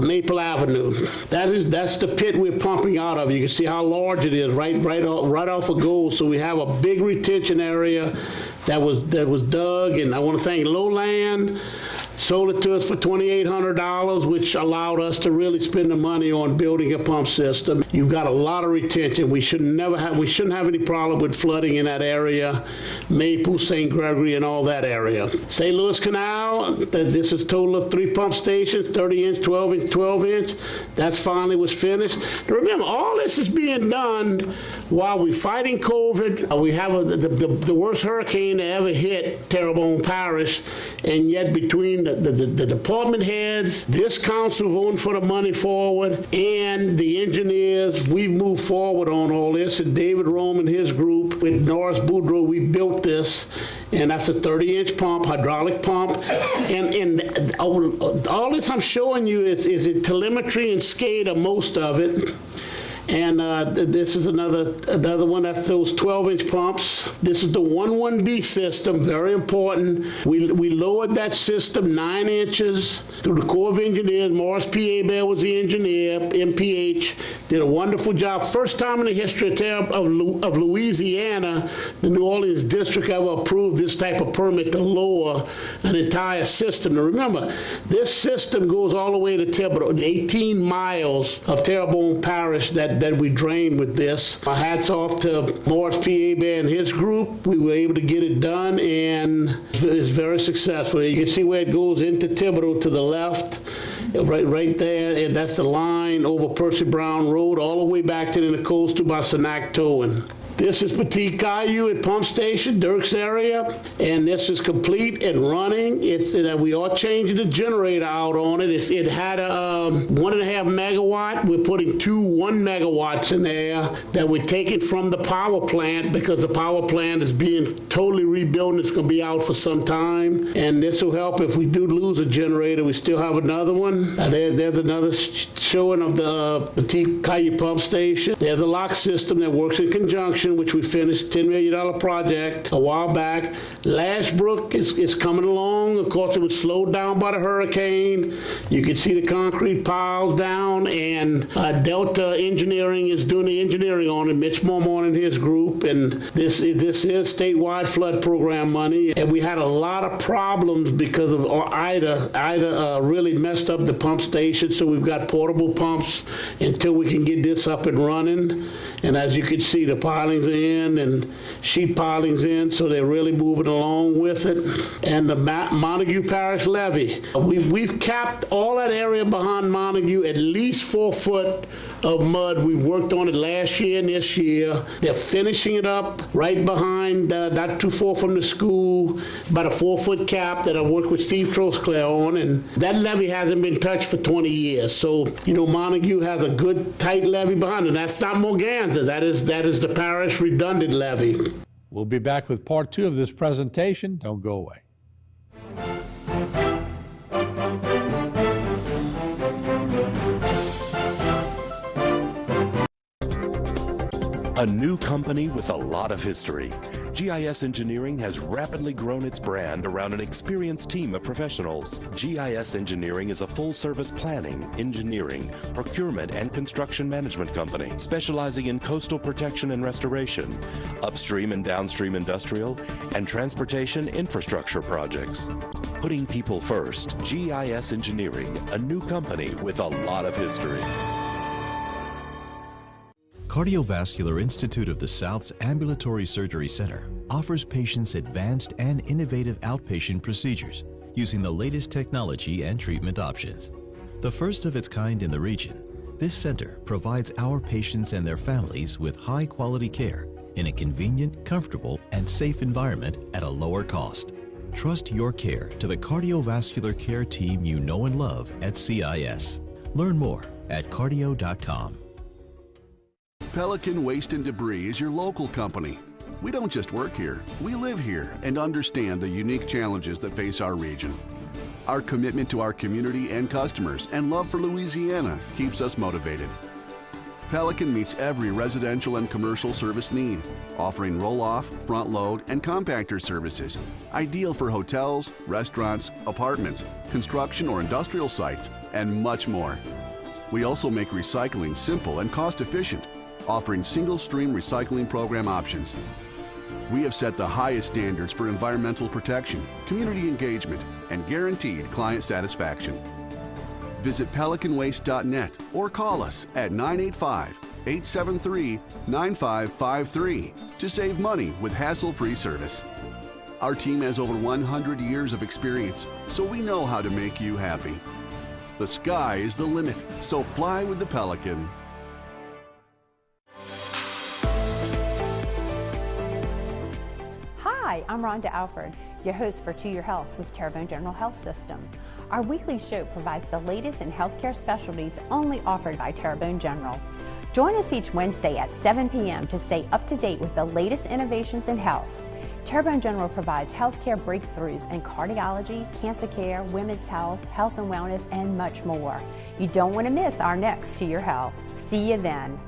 Maple Avenue. That's the pit we're pumping out of. You can see how large it is, right off of Gold. So we have a big retention area that was dug, and I want to thank Lowland. Sold it to us for $2,800, which allowed us to really spend the money on building a pump system. You've got a lot of retention. We shouldn't have any problem with flooding in that area. Maple, St. Gregory, and all that area. St. Louis Canal, this is a total of 3 pump stations, 30-inch, 12-inch, 12-inch. That's finally was finished. Now remember, all this is being done while we're fighting COVID. We have the worst hurricane to ever hit Terrebonne Parish, and yet between the department heads, this council voting for the money forward, and the engineers, we've moved forward on all this. And David Rome and his group with Norris Boudreaux, we built this, and that's a 30-inch pump, hydraulic pump. And all this I'm showing you is in telemetry and SCADA, most of it. And this is another one. That's those 12-inch pumps. This is the 11B system, very important. We lowered that system 9 inches through the Corps of Engineers. Morris P. Hebert was the engineer. MPH did a wonderful job. First time in the history of Louisiana, the New Orleans district ever approved this type of permit to lower an entire system. Now remember, this system goes all the way to Thibodeau, 18 miles of Terrebonne Parish that we drain with this. My hats off to Morris P. Hebert and his group. We were able to get it done, and it's very successful. You can see where it goes into Thibodeau to the left. Right there, and that's the line over Percy Brown Road all the way back to the coast to by Senactoin. This is Petite Coyote at Pump Station, Dirks area, and this is complete and running. We are changing the generator out on it. It had a 1.5 megawatt. We're putting 2 1 megawatts in there that we're taking from the power plant because the power plant is being totally rebuilt and it's going to be out for some time. And this will help if we do lose a generator. We still have another one. There's another showing of the Petite Coyote Pump Station. There's a lock system that works in conjunction, which we finished, $10 million project a while back. Lashbrook is coming along. Of course, it was slowed down by the hurricane. You can see the concrete piles down, and Delta Engineering is doing the engineering on it. Mitch Mormon and his group, and this is statewide flood program money. And we had a lot of problems because of Ida. Ida really messed up the pump station, so we've got portable pumps until we can get this up and running. And as you can see, the pilings are in and sheet pilings in, so they're really moving along with it. And the Montague Parish levee. We've capped all that area behind Montague at least 4 foot of mud. We've worked on it last year and this year. They're finishing it up right behind, not too far from the school, about a 4-foot cap that I worked with Steve Trosclair on, and that levee hasn't been touched for 20 years. So, Montague has a good, tight levee behind it. That's not Morganza. That is the parish redundant levee. We'll be back with part 2 of this presentation. Don't go away. A new company with a lot of history. GIS Engineering has rapidly grown its brand around an experienced team of professionals. GIS Engineering is a full-service planning, engineering, procurement, and construction management company specializing in coastal protection and restoration, upstream and downstream industrial, and transportation infrastructure projects. Putting people first, GIS Engineering, a new company with a lot of history. Cardiovascular Institute of the South's Ambulatory Surgery Center offers patients advanced and innovative outpatient procedures using the latest technology and treatment options. The first of its kind in the region, this center provides our patients and their families with high-quality care in a convenient, comfortable, and safe environment at a lower cost. Trust your care to the cardiovascular care team you know and love at CIS. Learn more at cardio.com. Pelican Waste and Debris is your local company. We don't just work here, we live here and understand the unique challenges that face our region. Our commitment to our community and customers and love for Louisiana keeps us motivated. Pelican meets every residential and commercial service need, offering roll-off, front-load, and compactor services, ideal for hotels, restaurants, apartments, construction or industrial sites, and much more. We also make recycling simple and cost-efficient, offering single-stream recycling program options. We have set the highest standards for environmental protection, community engagement, and guaranteed client satisfaction. Visit pelicanwaste.net or call us at 985-873-9553 to save money with hassle-free service. Our team has over 100 years of experience, so we know how to make you happy. The sky is the limit, so fly with the Pelican. Hi, I'm Rhonda Alford, your host for To Your Health with Terrebonne General Health System. Our weekly show provides the latest in healthcare specialties only offered by Terrebonne General. Join us each Wednesday at 7 p.m. to stay up to date with the latest innovations in health. Terrebonne General provides healthcare breakthroughs in cardiology, cancer care, women's health, health and wellness, and much more. You don't want to miss our next To Your Health. See you then.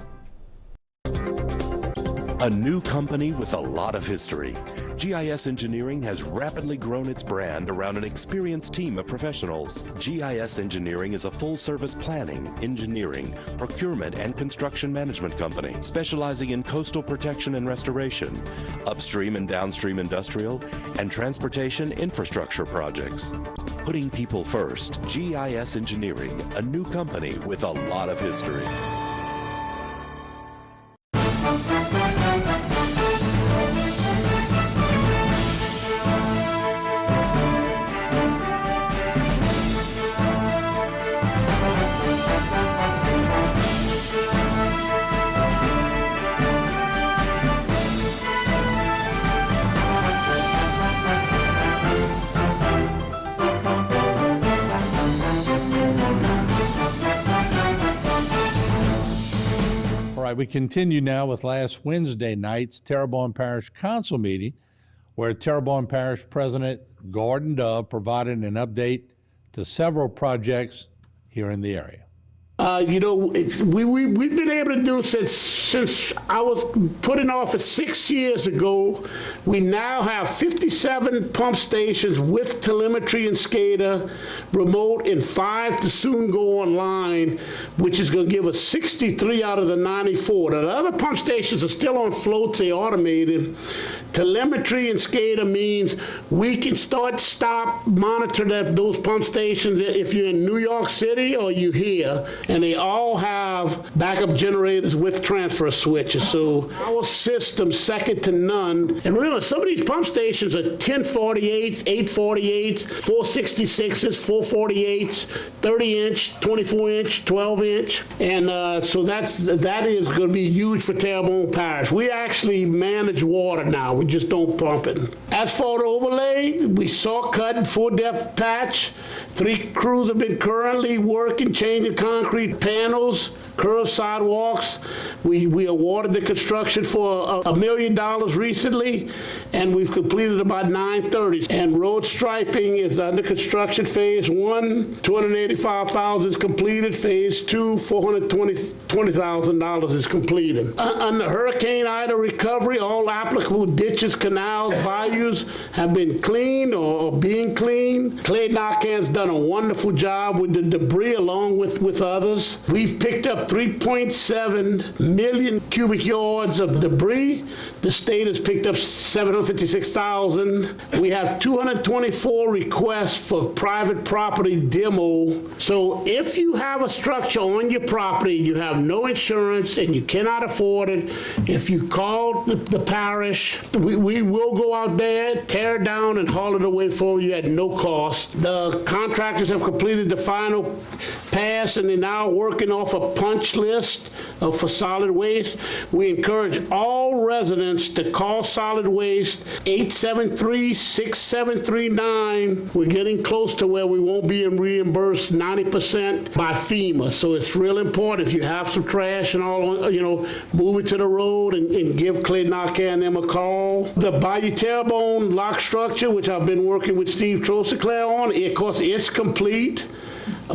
A new company with a lot of history, GIS Engineering has rapidly grown its brand around an experienced team of professionals. GIS Engineering is a full-service planning, engineering, procurement, and construction management company specializing in coastal protection and restoration, upstream and downstream industrial, and transportation infrastructure projects. Putting people first, GIS Engineering, a new company with a lot of history. We continue now with last Wednesday night's Terrebonne Parish Council meeting, where Terrebonne Parish President Gordon Dove provided an update to several projects here in the area. We've been able to do since I was put in office 6 years ago. We now have 57 pump stations with telemetry and SCADA, remote, and 5 to soon go online, which is going to give us 63 out of the 94. The other pump stations are still on floats, they're automated. Telemetry and SCADA means we can monitor those pump stations if you're in New York City or you're here. And they all have backup generators with transfer switches. So our system's second to none. And remember, some of these pump stations are 1048s, 848s, 466s, 448s, 30-inch, 24-inch, 12-inch. And so that is going to be huge for Terrebonne Parish. We actually manage water now. We just don't pump it. Asphalt overlay, we saw cut, full depth patch. 3 crews have been currently working, changing concrete panels, curved sidewalks. We awarded the construction for $1 million recently, and we've completed about 930. And road striping is under construction. Phase 1, $285,000 is completed. Phase 2, $420,000 is completed. Under Hurricane Ida recovery, all applicable ditches, canals, bayous have been cleaned or being cleaned. Clay Narcan's done a wonderful job with the debris along with others. We've picked up 3.7 million cubic yards of debris. The state has picked up 756,000. We have 224 requests for private property demo. So if you have a structure on your property, you have no insurance and you cannot afford it, if you call the parish, we will go out there, tear it down, and haul it away for you at no cost. The contractors have completed the final pass, and they're now working off a punch list for solid waste. We encourage all residents to call solid waste 873-6739. We're getting close to where we won't be reimbursed 90% by FEMA. So it's real important if you have some trash and all, move it to the road and give Clay Narcan and them a call. The Bayou Terrebonne lock structure, which I've been working with Steve Trosiclair on, of course, it's complete.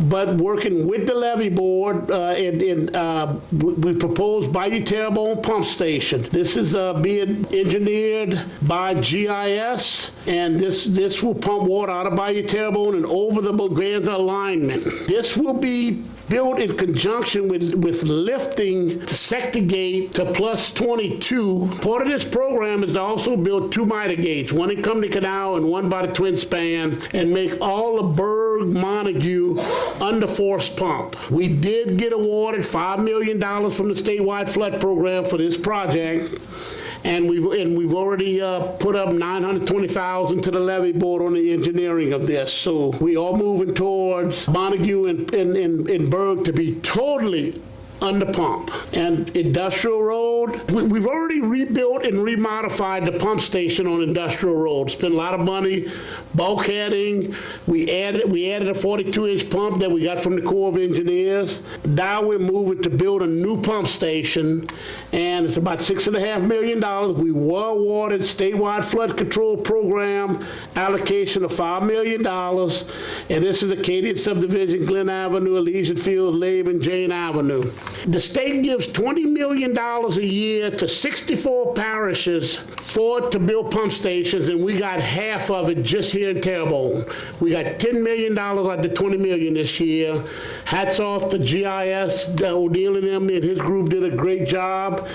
But working with the levee board, we proposed Bayou Terrebonne pump station. This is being engineered by GIS, and this will pump water out of Bayou Terrebonne and over the Braganza alignment. This will be built in conjunction with lifting to Sector Gate to plus 22. Part of this program is to also build 2 miter gates, one in Company Canal and one by the Twin Span, and make all of Berg Montague under force pump. We did get awarded $5 million from the statewide flood program for this project. And we've already put up $920,000 to the levee board on the engineering of this. So we are moving towards Montague and Berg to be totally under pump. And Industrial Road, we've already rebuilt and remodified the pump station on Industrial Road. Spent a lot of money bulkheading. We added a 42-inch pump that we got from the Corps of Engineers. Now we're moving to build a new pump station, and it's about $6.5 million. We were awarded statewide flood control program allocation of $5 million, and this is Acadian Subdivision, Glen Avenue, Elysian Fields, Laban, Jane Avenue. The state gives $20 million a year to 64 parishes to build pump stations, and we got half of it just here in Terrebonne. We got $10 million out of the $20 million this year. Hats off to GIS, O'Neill and him and his group did a great job.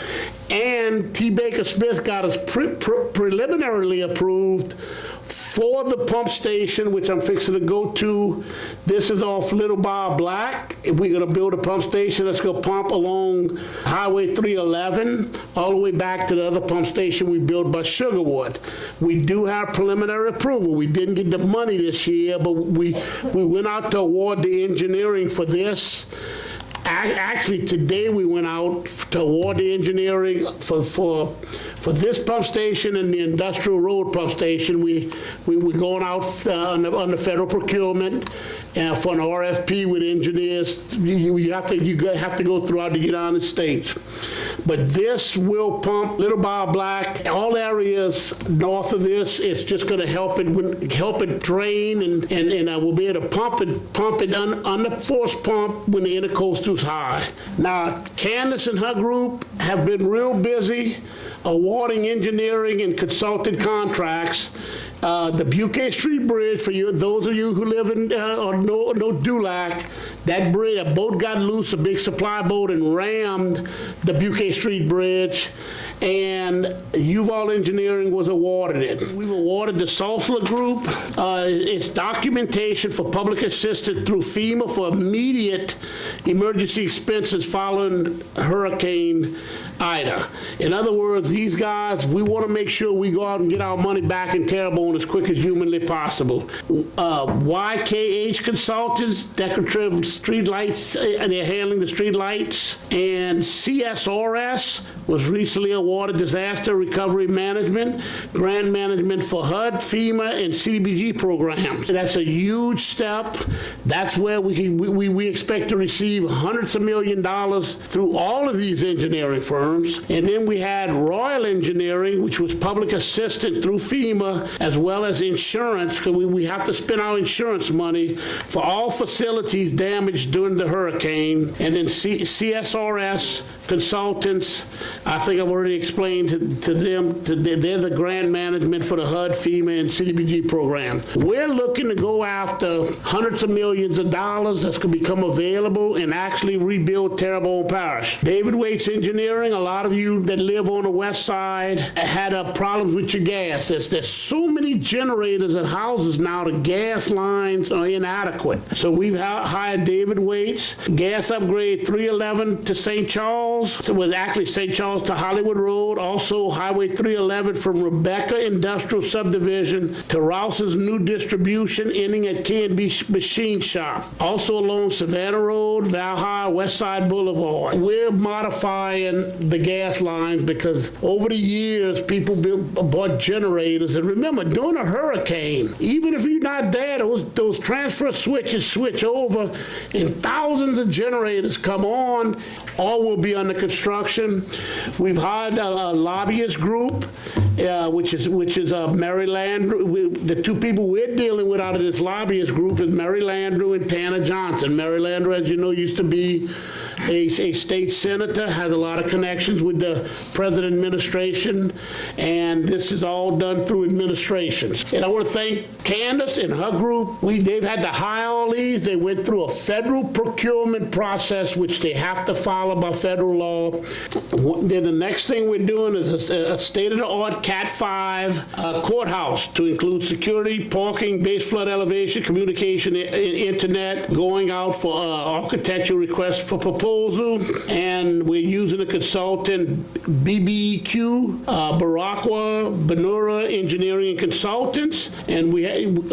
And T. Baker Smith got us preliminarily approved for the pump station, which I'm fixing to go to. This is off Little Bar Black. We're going to build a pump station that's going to pump along Highway 311 all the way back to the other pump station we built by Sugarwood. We do have preliminary approval. We didn't get the money this year, but we went out to award the engineering for this. Actually, today we went out to award the engineering for this pump station and the Industrial Road pump station. We're going out under federal procurement for an RFP with engineers. You have to go throughout the United States. But this will pump Little Bar Black, all areas north of this. It's just going to help it drain, and we'll be able to pump it under force pump when the intercoastal's high. Now, Candace and her group have been real busy awarding engineering and consultant contracts. The Buquet Street Bridge, for you, those of you who live in or know Dulac, that bridge, a boat got loose, a big supply boat, and rammed the Buquet Street Bridge, and Uval Engineering was awarded it. We were awarded the Salsla Group. It's documentation for public assistance through FEMA for immediate emergency expenses following Hurricane Ida. In other words, these guys, we want to make sure we go out and get our money back in Terrebonne as quick as humanly possible. YKH Consultants, decorative street lights, they're handling the street lights. And CSRS was recently awarded Disaster Recovery Management, Grant Management for HUD, FEMA, and CDBG programs. That's a huge step. That's where we expect to receive hundreds of millions of dollars through all of these engineering firms. And then we had Royal Engineering, which was public assistance through FEMA, as well as insurance, because we have to spend our insurance money for all facilities damaged during the hurricane. And then CSRS Consultants, I think I've already explained to them, they're the grant management for the HUD, FEMA, and CDBG program. We're looking to go after hundreds of millions of dollars that's going to become available and actually rebuild Terrebonne Parish. David Waits Engineering, a lot of you that live on the west side had problems with your gas. There's so many generators at houses now, the gas lines are inadequate. So we've hired David Waits, gas upgrade 311 to St. Charles. So it was actually St. Charles to Hollywood Road, also Highway 311 from Rebecca Industrial Subdivision to Rouse's new distribution ending at K&B Machine Shop. Also along Savannah Road, Valhalla, Westside Boulevard. We're modifying the gas lines because over the years people bought generators. And remember, during a hurricane, even if you're not there, those transfer switches switch over and thousands of generators come on. All will be under construction. We've hired a lobbyist group, which is Mary Landrew. The two people we're dealing with out of this lobbyist group is Mary Landrew and Tanner Johnson. Mary Landrew, as you know, used to be a state senator, has a lot of connections with the president administration, and this is all done through administrations. And I want to thank Candace and her group. They've had to hire all these. They went through a federal procurement process, which they have to follow by federal law. Then the next thing we're doing is a state-of-the-art Cat 5 courthouse to include security, parking, base flood elevation, communication, internet, going out for architectural requests for proposal, and we're using a consultant, BBQ, Barakwa, Benura Engineering and Consultants, and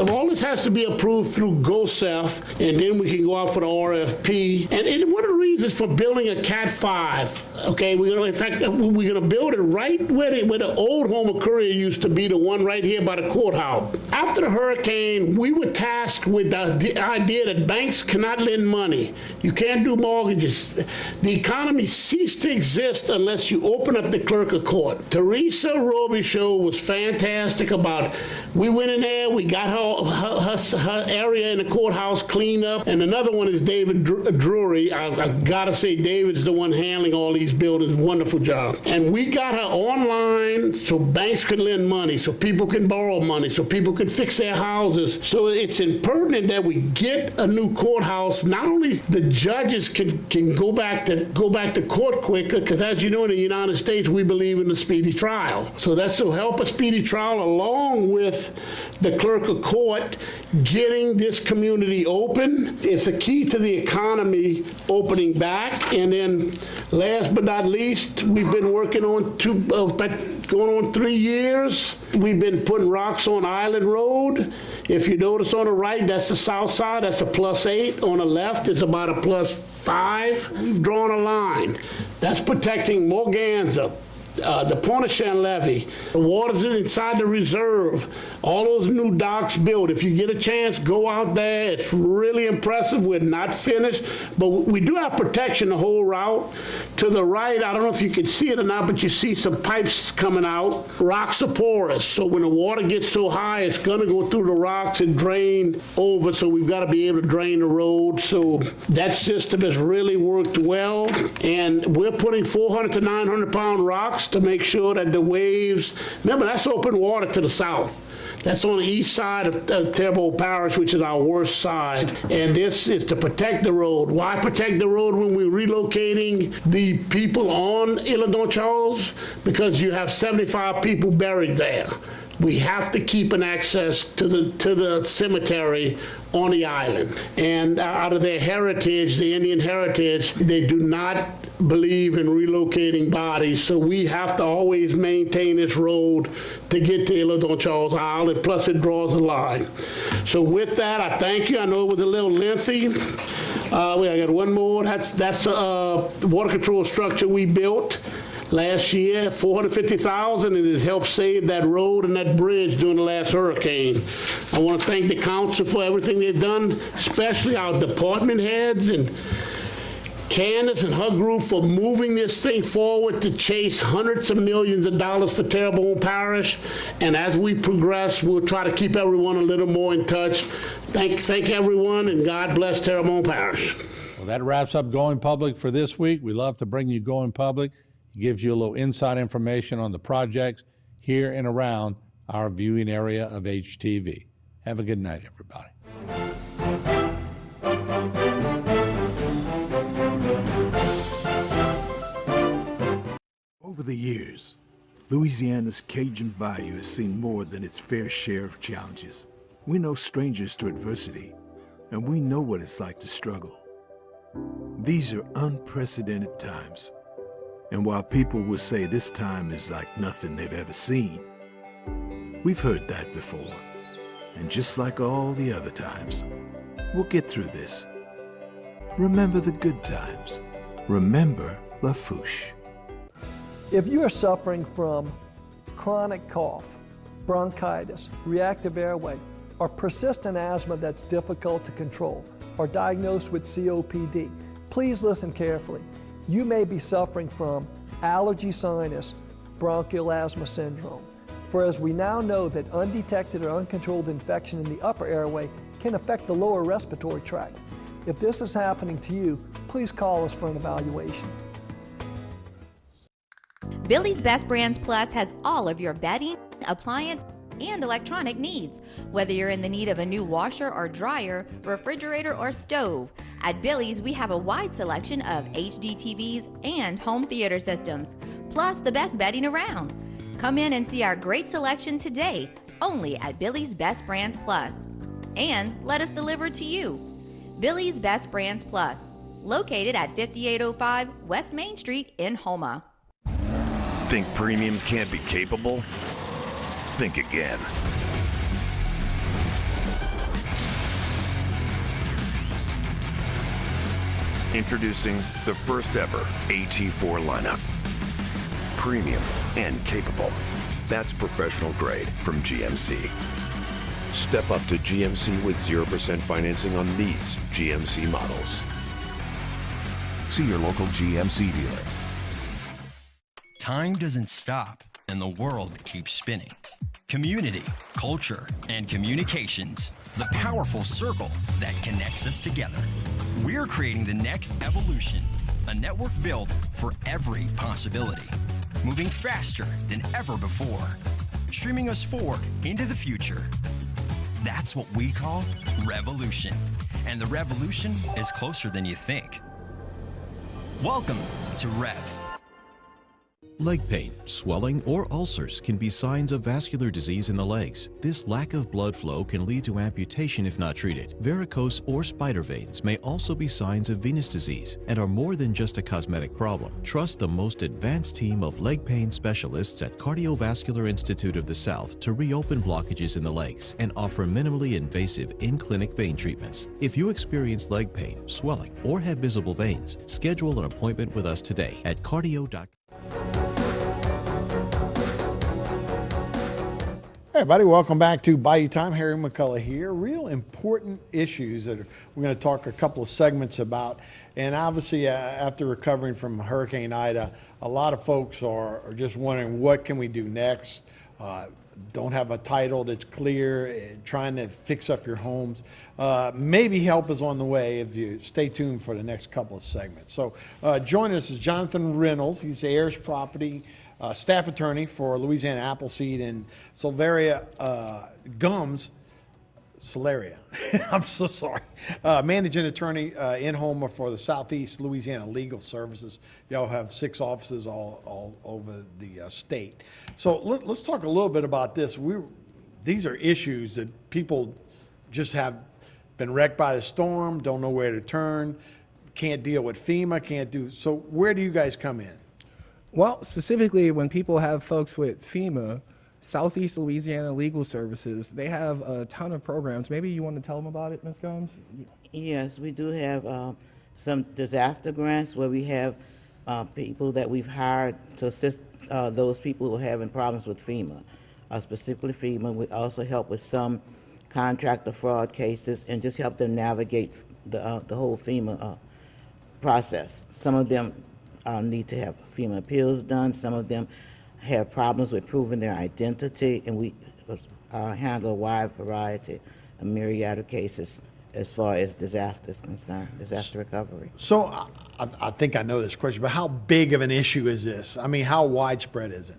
all this has to be approved through GOSEF, and then we can go out for the RFP. And one of the reasons for building a Cat 5, okay, we're going to build it right where the old home of Courier used to be, the one right here by the courthouse. After the hurricane, we were tasked with the idea that banks cannot lend money. You can't do mortgages. the economy ceased to exist unless you open up the clerk of court. Teresa Robichaud was fantastic about, we went in there, we got her area in the courthouse cleaned up, and another one is David Drury. I gotta say, David's the one handling all these buildings, wonderful job. And we got her online so banks can lend money, so people can borrow money, so people can fix their houses. So it's important that we get a new courthouse. Not only the judges can go back to court quicker, because as you know, in the United States, we believe in the speedy trial. So that's to help a speedy trial along with the clerk of court getting this community open. It's a key to the economy opening back. And then last but not least, we've been working on going on 3 years. We've been putting rocks on Island Road. If you notice on the right, that's the south side, that's a +8. On the left, it's about a +5. We've drawn a line. That's protecting Morganza, the Pointe-au-Chien levee, the waters inside the reserve, all those new docks built. If you get a chance, go out there. It's really impressive. We're not finished, but we do have protection the whole route. To the right, I don't know if you can see it or not, but you see some pipes coming out. Rocks are porous, so when the water gets so high, it's going to go through the rocks and drain over, so we've got to be able to drain the road. So that system has really worked well, and we're putting 400 to 900 pound rocks to make sure that the waves, remember that's open water to the south. That's on the east side of Terrebonne Parish, which is our worst side. And this is to protect the road. Why protect the road when we're relocating the people on Île Don Charles? Because you have 75 people buried there. We have to keep an access to the cemetery on the island. And out of their heritage, the Indian heritage, they do not believe in relocating bodies. So we have to always maintain this road to get to Île Don Charles Island, plus it draws a line. So with that, I thank you. I know it was a little lengthy. I got one more. That's the water control structure we built last year, $450,000, and it has helped save that road and that bridge during the last hurricane. I want to thank the council for everything they've done, especially our department heads and Candace and her group for moving this thing forward to chase hundreds of millions of dollars for Terrebonne Parish. And as we progress, we'll try to keep everyone a little more in touch. Thank everyone, and God bless Terrebonne Parish. Well, that wraps up Going Public for this week. We love to bring you Going Public. It gives you a little inside information on the projects here and around our viewing area of HTV. Have a good night, everybody. Over the years, Louisiana's Cajun Bayou has seen more than its fair share of challenges. We're no strangers to adversity, and we know what it's like to struggle. These are unprecedented times. And while people will say this time is like nothing they've ever seen, we've heard that before. And just like all the other times, we'll get through this. Remember the good times. Remember Lafourche. If you are suffering from chronic cough, bronchitis, reactive airway, or persistent asthma that's difficult to control, or diagnosed with COPD, please listen carefully. You may be suffering from allergy sinus bronchial asthma syndrome. For as we now know that undetected or uncontrolled infection in the upper airway can affect the lower respiratory tract. If this is happening to you, please call us for an evaluation. Billy's Best Brands Plus has all of your bedding, appliance, and electronic needs. Whether you're in the need of a new washer or dryer, refrigerator or stove, at Billy's we have a wide selection of HD TVs and home theater systems, plus the best bedding around. Come in and see our great selection today, only at Billy's Best Brands Plus. And let us deliver to you. Billy's Best Brands Plus, located at 5805 West Main Street in Houma. Think premium can't be capable? Think again. Introducing the first ever AT4 lineup. Premium and capable. That's professional grade from GMC. Step up to GMC with 0% financing on these GMC models. See your local GMC dealer. Time doesn't stop, and the world keeps spinning. Community, culture, and communications, the powerful circle that connects us together. We're creating the next evolution, a network built for every possibility, moving faster than ever before, streaming us forward into the future. That's what we call revolution, and the revolution is closer than you think. Welcome to Rev. Leg pain, swelling, or ulcers can be signs of vascular disease in the legs. This lack of blood flow can lead to amputation if not treated. Varicose or spider veins may also be signs of venous disease and are more than just a cosmetic problem. Trust the most advanced team of leg pain specialists at Cardiovascular Institute of the South to reopen blockages in the legs and offer minimally invasive in-clinic vein treatments. If you experience leg pain, swelling, or have visible veins, schedule an appointment with us today at cardio.com. Hey everybody, welcome back to Bayou Time. Harry McCullough here. Real important issues that we're going to talk a couple of segments about. And obviously, after recovering from Hurricane Ida, a lot of folks are just wondering, what can we do next? Don't have a title that's clear, trying to fix up your homes. Maybe help is on the way if you stay tuned for the next couple of segments. So joining us is Jonathan Reynolds. He's the Ayers Property staff attorney for Louisiana Appleseed and Solaria Gums. Solaria, I'm so sorry. Managing attorney in Homer for the Southeast Louisiana Legal Services. Y'all have 6 offices all over the state. So let's talk a little bit about this. These are issues that people just have been wrecked by the storm, don't know where to turn, can't deal with FEMA, can't do. So where do you guys come in? Well, specifically when people have folks with FEMA, Southeast Louisiana Legal Services, they have a ton of programs. Maybe you want to tell them about it, Ms. Gomes? Yes, we do have some disaster grants where we have people that we've hired to assist those people who are having problems with FEMA, specifically FEMA. We also help with some contractor fraud cases and just help them navigate the whole FEMA process. Some of them need to have FEMA appeals done. Some of them have problems with proving their identity, and we handle a wide variety, a myriad of cases as far as disaster is concerned, disaster recovery. So I think I know this question, but how big of an issue is this? I mean, how widespread is it?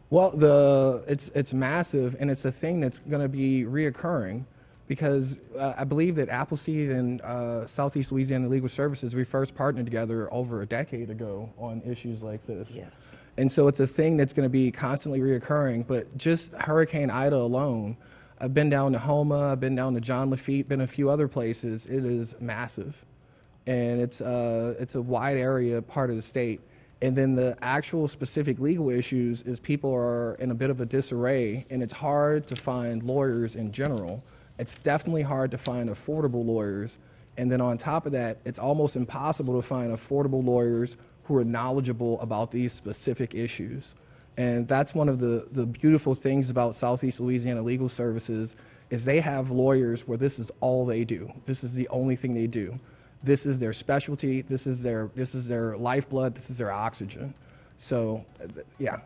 Well, it's massive, and it's a thing that's going to be reoccurring because I believe that Appleseed and Southeast Louisiana Legal Services, we first partnered together over a decade ago on issues like this. Yes. And so it's a thing that's going to be constantly reoccurring. But just Hurricane Ida alone, I've been down to Houma, I've been down to John Lafitte, been a few other places. It is massive, and it's a wide area part of the state. And then the actual specific legal issues is people are in a bit of a disarray, and it's hard to find lawyers in general. It's definitely hard to find affordable lawyers. And then on top of that, it's almost impossible to find affordable lawyers who are knowledgeable about these specific issues. And that's one of the beautiful things about Southeast Louisiana Legal Services is they have lawyers where this is all they do. This is the only thing they do. This is their specialty. This is their lifeblood. This is their oxygen. So, yeah.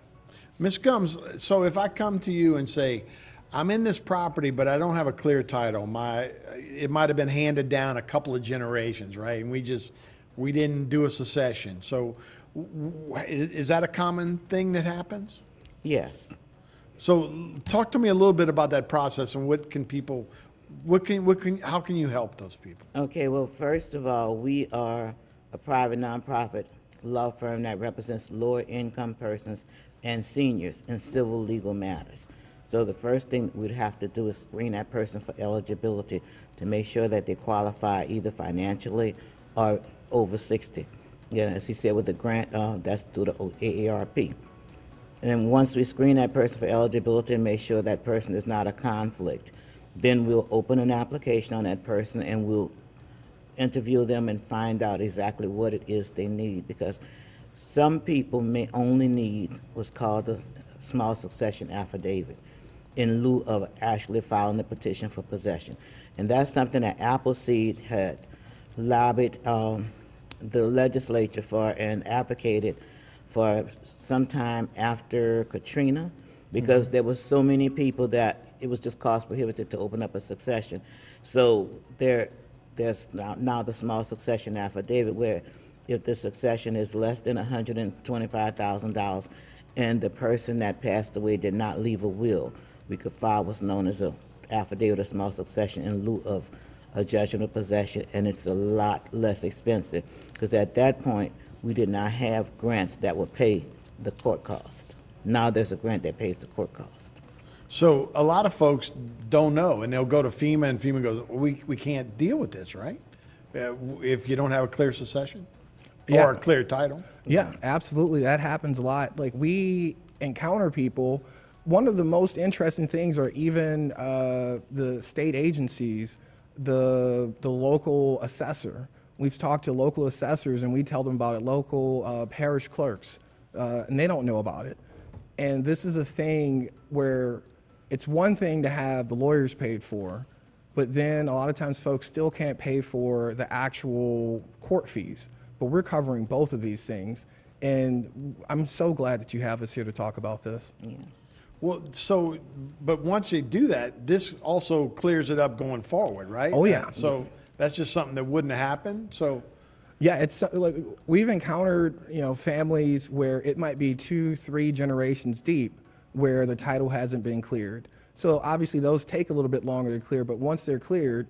Ms. Gums, so if I come to you and say, I'm in this property, but I don't have a clear title. It might have been handed down a couple of generations, right? And we didn't do a succession. So is that a common thing that happens? Yes. So talk to me a little bit about that process and how can you help those people? Okay, well, first of all, we are a private nonprofit law firm that represents lower income persons and seniors in civil legal matters. So the first thing we'd have to do is screen that person for eligibility to make sure that they qualify either financially or over 60. Yeah, as he said with the grant, that's through the AARP. And then once we screen that person for eligibility and make sure that person is not a conflict, then we'll open an application on that person and we'll interview them and find out exactly what it is they need, because some people may only need what's called a small succession affidavit in lieu of actually filing the petition for possession. And that's something that Appleseed had lobbied the legislature for and advocated for some time after Katrina, because there was so many people that it was just cost prohibitive to open up a succession. So there's now the small succession affidavit, where if the succession is less than $125,000 and the person that passed away did not leave a will, we could file what's known as an affidavit of small succession in lieu of a judgment of possession, and it's a lot less expensive, because at that point we did not have grants that would pay the court cost. Now there's a grant that pays the court cost. So a lot of folks don't know, and they'll go to FEMA, and FEMA goes, we can't deal with this, right? If you don't have a clear succession or a clear title. Yeah, absolutely. That happens a lot. Like, we encounter people. One of the most interesting things are even the state agencies, the local assessor. We've talked to local assessors, and we tell them about it, local parish clerks, and they don't know about it. And this is a thing where it's one thing to have the lawyers paid for, but then a lot of times folks still can't pay for the actual court fees. But we're covering both of these things, and I'm so glad that you have us here to talk about this. Yeah. Well, so, but once you do that, this also clears it up going forward, right? Oh, yeah. So that's just something that wouldn't have happened, so. Yeah, it's like we've encountered, families where it might be 2-3 generations deep where the title hasn't been cleared. So obviously those take a little bit longer to clear, but once they're cleared,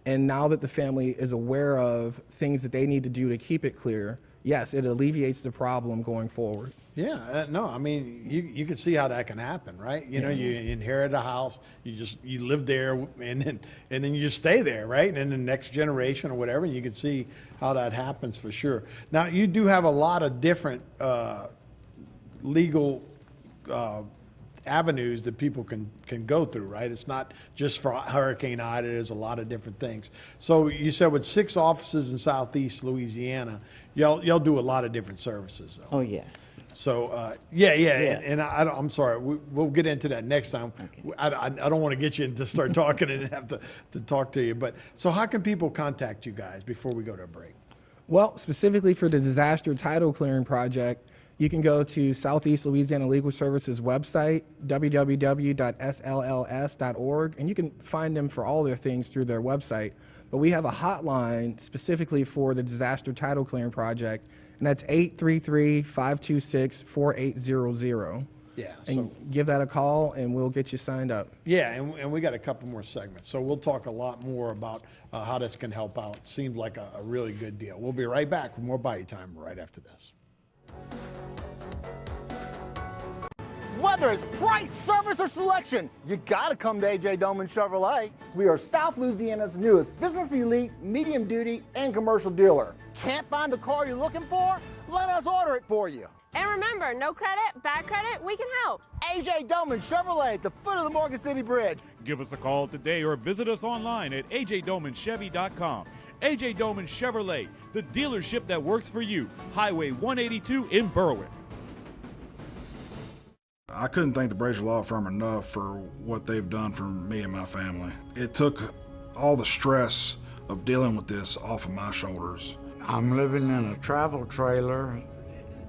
and now that the family is aware of things that they need to do to keep it clear, yes, it alleviates the problem going forward. Yeah, no, I mean, you can see how that can happen, right? You inherit a house, you live there, and then you just stay there, right? And then the next generation or whatever, you can see how that happens for sure. Now, you do have a lot of different legal avenues that people can go through, right? It's not just for Hurricane Ida, there's a lot of different things. So you said with 6 offices in Southeast Louisiana, y'all do a lot of different services, though. Oh, yes. So, and I'm sorry, we'll get into that next time. Okay. I don't want to get you to start talking and have to talk to you. But so how can people contact you guys before we go to a break? Well, specifically for the Disaster Title Clearing Project, you can go to Southeast Louisiana Legal Services website, www.sLLS.org, and you can find them for all their things through their website. But we have a hotline specifically for the Disaster Title Clearing Project, and that's 833-526-4800. Yeah. And give that a call, and we'll get you signed up. Yeah, and we got a couple more segments, so we'll talk a lot more about how this can help out. Seems like a really good deal. We'll be right back with more Bayou Time right after this. Whether it's price, service, or selection, you gotta come to AJ Doman Chevrolet. We are South Louisiana's newest business elite, medium duty, and commercial dealer. Can't find the car you're looking for? Let us order it for you. And remember, no credit, bad credit, we can help. AJ Doman Chevrolet at the foot of the Morgan City Bridge. Give us a call today or visit us online at ajdomanchevy.com. AJ Doman Chevrolet, the dealership that works for you. Highway 182 in Berwick. I couldn't thank the Brazier Law Firm enough for what they've done for me and my family. It took all the stress of dealing with this off of my shoulders. I'm living in a travel trailer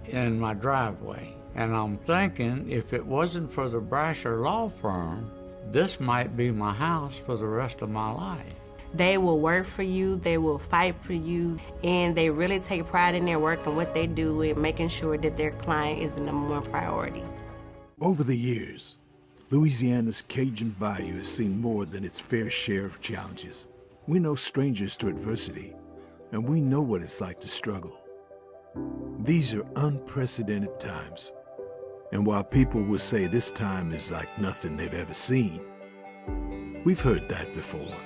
in my driveway, and I'm thinking if it wasn't for the Brazier Law Firm, this might be my house for the rest of my life. They will work for you, they will fight for you, and they really take pride in their work and what they do and making sure that their client is the number one priority. Over the years, Louisiana's Cajun Bayou has seen more than its fair share of challenges. We're no strangers to adversity, and we know what it's like to struggle. These are unprecedented times, and while people will say this time is like nothing they've ever seen, we've heard that before.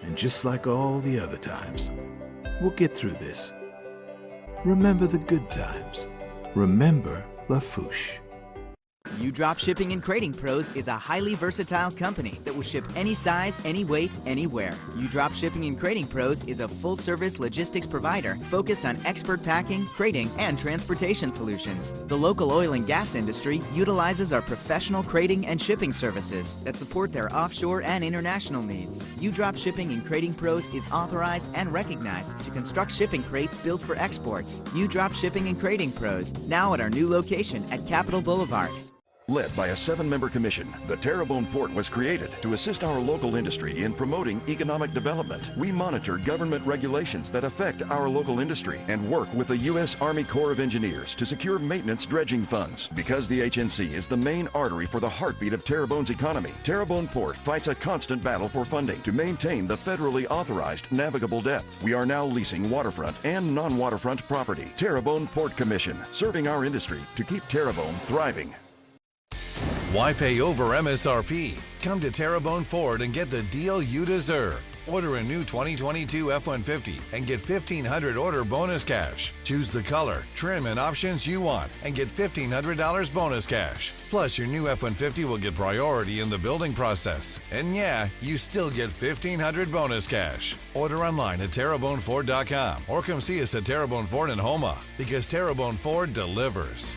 And just like all the other times, we'll get through this. Remember the good times. Remember Lafouche. U-Drop Shipping and Crating Pros is a highly versatile company that will ship any size, any weight, anywhere. U-Drop Shipping and Crating Pros is a full-service logistics provider focused on expert packing, crating, and transportation solutions. The local oil and gas industry utilizes our professional crating and shipping services that support their offshore and international needs. U-Drop Shipping and Crating Pros is authorized and recognized to construct shipping crates built for exports. U-Drop Shipping and Crating Pros, now at our new location at Capitol Boulevard. Led by a 7-member commission, the Terrebonne Port was created to assist our local industry in promoting economic development. We monitor government regulations that affect our local industry and work with the U.S. Army Corps of Engineers to secure maintenance dredging funds. Because the HNC is the main artery for the heartbeat of Terrebonne's economy, Terrebonne Port fights a constant battle for funding to maintain the federally authorized navigable depth. We are now leasing waterfront and non-waterfront property. Terrebonne Port Commission, serving our industry to keep Terrebonne thriving. Why pay over MSRP? Come to Terrebonne Ford and get the deal you deserve. Order a new 2022 F-150 and get $1,500 order bonus cash. Choose the color, trim, and options you want and get $1,500 bonus cash. Plus, your new F-150 will get priority in the building process. And yeah, you still get $1,500 bonus cash. Order online at TerrebonneFord.com or come see us at Terrebonne Ford in Houma, because Terrebonne Ford delivers.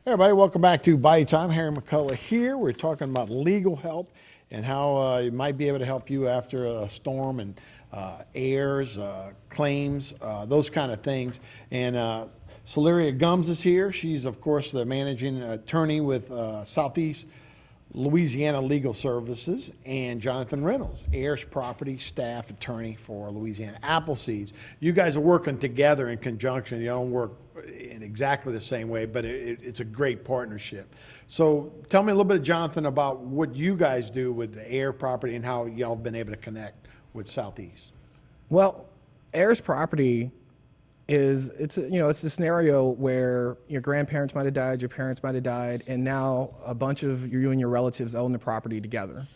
Hey everybody, welcome back to Bayou Time. Harry McCullough here. We're talking about legal help and how it might be able to help you after a storm and heirs, claims, those kind of things. And Celeria Gums is here. She's, of course, the managing attorney with Southeast Louisiana Legal Services, and Jonathan Reynolds, heirs property staff attorney for Louisiana Appleseeds. You guys are working together in conjunction. You don't work in exactly the same way, but it's a great partnership. So tell me a little bit, Jonathan, about what you guys do with the heir property and how y'all have been able to connect with Southeast. Well, heirs property it's a scenario where your grandparents might have died, your parents might have died, and now a bunch of you and your relatives own the property together.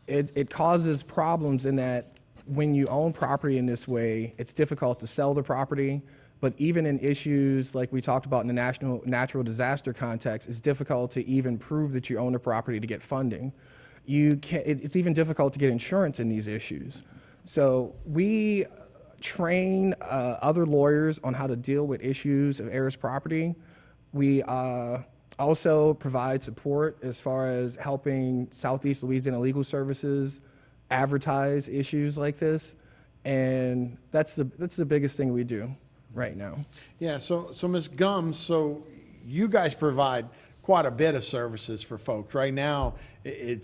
It causes problems in that when you own property in this way, it's difficult to sell the property, but even in issues like we talked about in the natural disaster context, it's difficult to even prove that you own the property to get funding. It's even difficult to get insurance in these issues. So we train other lawyers on how to deal with issues of heirs property. We also provide support as far as helping Southeast Louisiana Legal Services advertise issues like this, and that's the biggest thing we do right now. Yeah, so Ms. Gums, so you guys provide quite a bit of services for folks. Right now,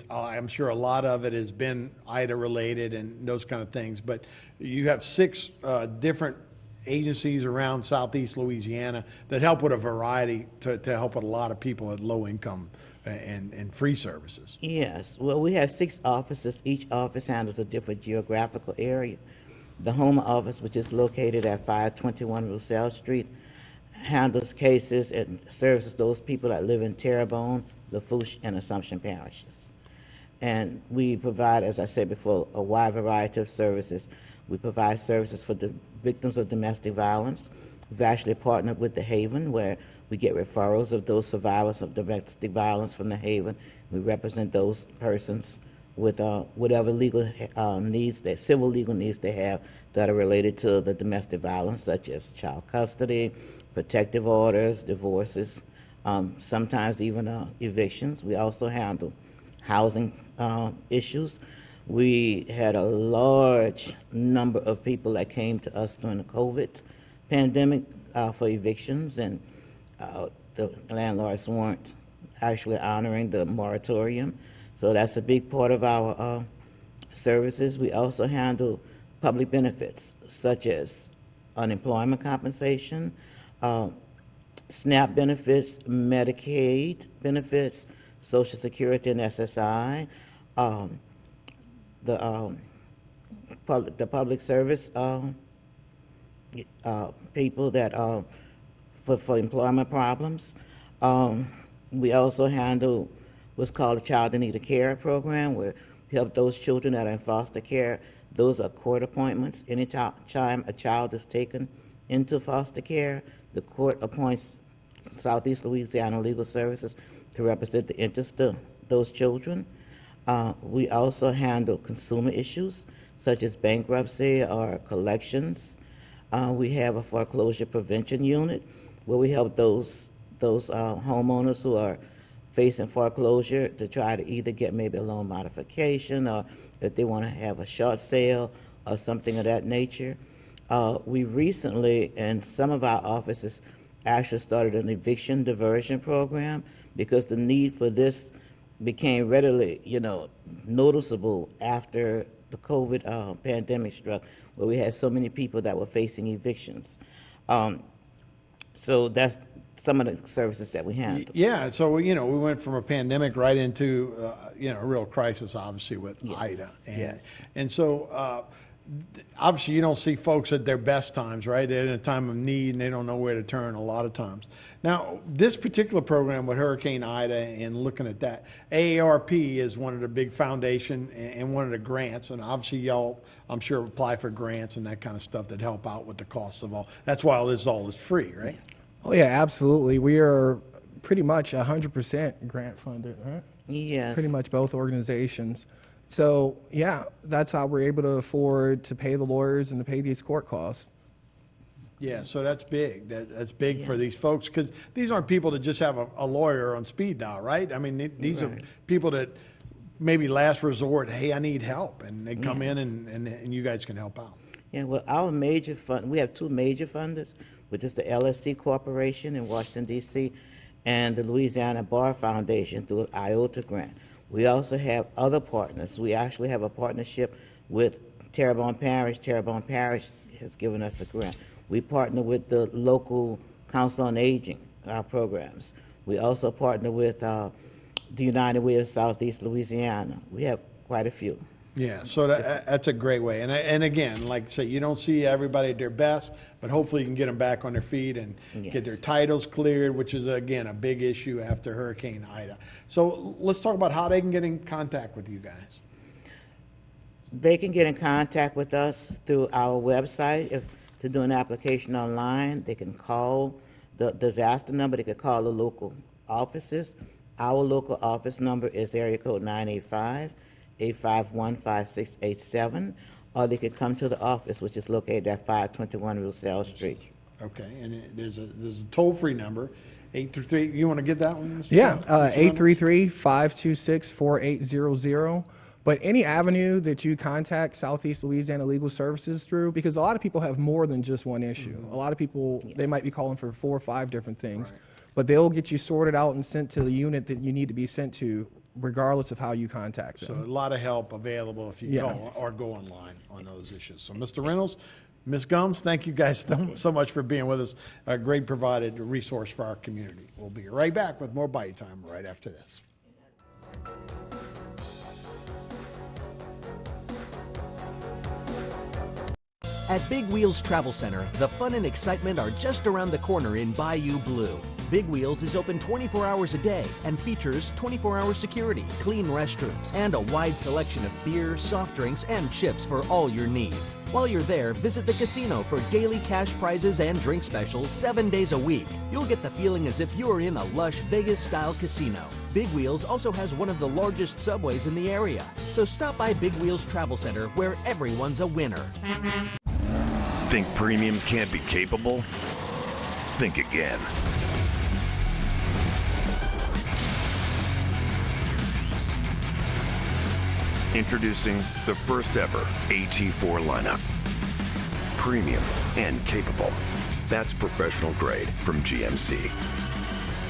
I'm sure a lot of it has been IDA related and those kind of things, but you have 6 different agencies around Southeast Louisiana that help with a variety to help with a lot of people at low income and free services. Yes, well, we have 6 offices. Each office handles a different geographical area. The home office, which is located at 521 Roussel Street, handles cases and services those people that live in Terrebonne, Lafourche, and Assumption parishes. And we provide, as I said before, a wide variety of services. We provide services for the victims of domestic violence. We've actually partnered with the Haven, where we get referrals of those survivors of domestic violence from the Haven. We represent those persons with whatever legal needs, civil legal needs they have that are related to the domestic violence, such as child custody, protective orders, divorces, sometimes even evictions. We also handle housing issues. We had a large number of people that came to us during the COVID pandemic for evictions, and the landlords weren't actually honoring the moratorium. So that's a big part of our services. We also handle public benefits, such as unemployment compensation, SNAP benefits, Medicaid benefits, Social Security and SSI, the public service people that for employment problems. We also handle what's called a Child in Need of Care program, where we help those children that are in foster care Those are court appointments. Any time a child is taken into foster care, the court appoints Southeast Louisiana Legal Services to represent the interest of those children. We also handle consumer issues such as bankruptcy or collections. We have a foreclosure prevention unit where we help those homeowners who are facing foreclosure to try to either get maybe a loan modification, or if they want to have a short sale or something of that nature. We recently, in some of our offices, actually started an eviction diversion program because the need for this became readily, noticeable after the COVID pandemic struck, where we had so many people that were facing evictions. So that's some of the services that we handle. Yeah, so we went from a pandemic right into a real crisis, obviously, with Ida, and so obviously you don't see folks at their best times, right? They're in a time of need and they don't know where to turn a lot of times. Now, this particular program with Hurricane Ida and looking at that, AARP is one of the big foundation and one of the grants, and obviously y'all, I'm sure, apply for grants and that kind of stuff that help out with the cost of all. That's why all is free, right? Oh yeah, absolutely. We are pretty much 100% grant funded, right? Yes. Pretty much both organizations. So yeah, that's how we're able to afford to pay the lawyers and to pay these court costs. Yeah, so that's big. That's big for these folks, because these aren't people that just have a lawyer on speed dial, right? I mean, these are people that maybe last resort, hey, I need help, and they come in and you guys can help out. Yeah, well, our major fund, we have two major funders, which is the LSC Corporation in Washington, D.C., and the Louisiana Bar Foundation through an IOTA grant. We also have other partners. We actually have a partnership with Terrebonne Parish. Terrebonne Parish has given us a grant. We partner with the local Council on Aging programs. We also partner with the United Way of Southeast Louisiana. We have quite a few. Yeah, so that's a great way. And again, like I say, you don't see everybody at their best, but hopefully you can get them back on their feet and get their titles cleared, which is, again, a big issue after Hurricane Ida. So let's talk about how they can get in contact with you guys. They can get in contact with us through our website. To do an application online, they can call the disaster number. They can call the local offices. Our local office number is area code 985-851-5687, or they could come to the office, which is located at 521 Roussel Street. Okay, and there's a toll-free number, 833. You want to get that one, Mr. Yeah, 833-526-4800. But any avenue that you contact Southeast Louisiana Legal Services through, because a lot of people have more than just one issue. A lot of people, they might be calling for 4 or 5 different things, but they'll get you sorted out and sent to the unit that you need to be sent to, regardless of how you contact them. So a lot of help available if you call or go online on those issues. So Mr. Reynolds, Ms. Gumbs, thank you guys so much for being with us. A great provided resource for our community. We'll be right back with more Bite Time right after this. At Big Wheels Travel Center, the fun and excitement are just around the corner in Bayou Blue. Big Wheels is open 24 hours a day and features 24-hour security, clean restrooms, and a wide selection of beer, soft drinks, and chips for all your needs. While you're there, visit the casino for daily cash prizes and drink specials 7 days a week. You'll get the feeling as if you're in a lush Vegas-style casino. Big Wheels also has one of the largest subways in the area. So stop by Big Wheels Travel Center, where everyone's a winner. Think premium can't be capable? Think again. Introducing the first ever AT4 lineup. Premium and capable. That's professional grade from GMC.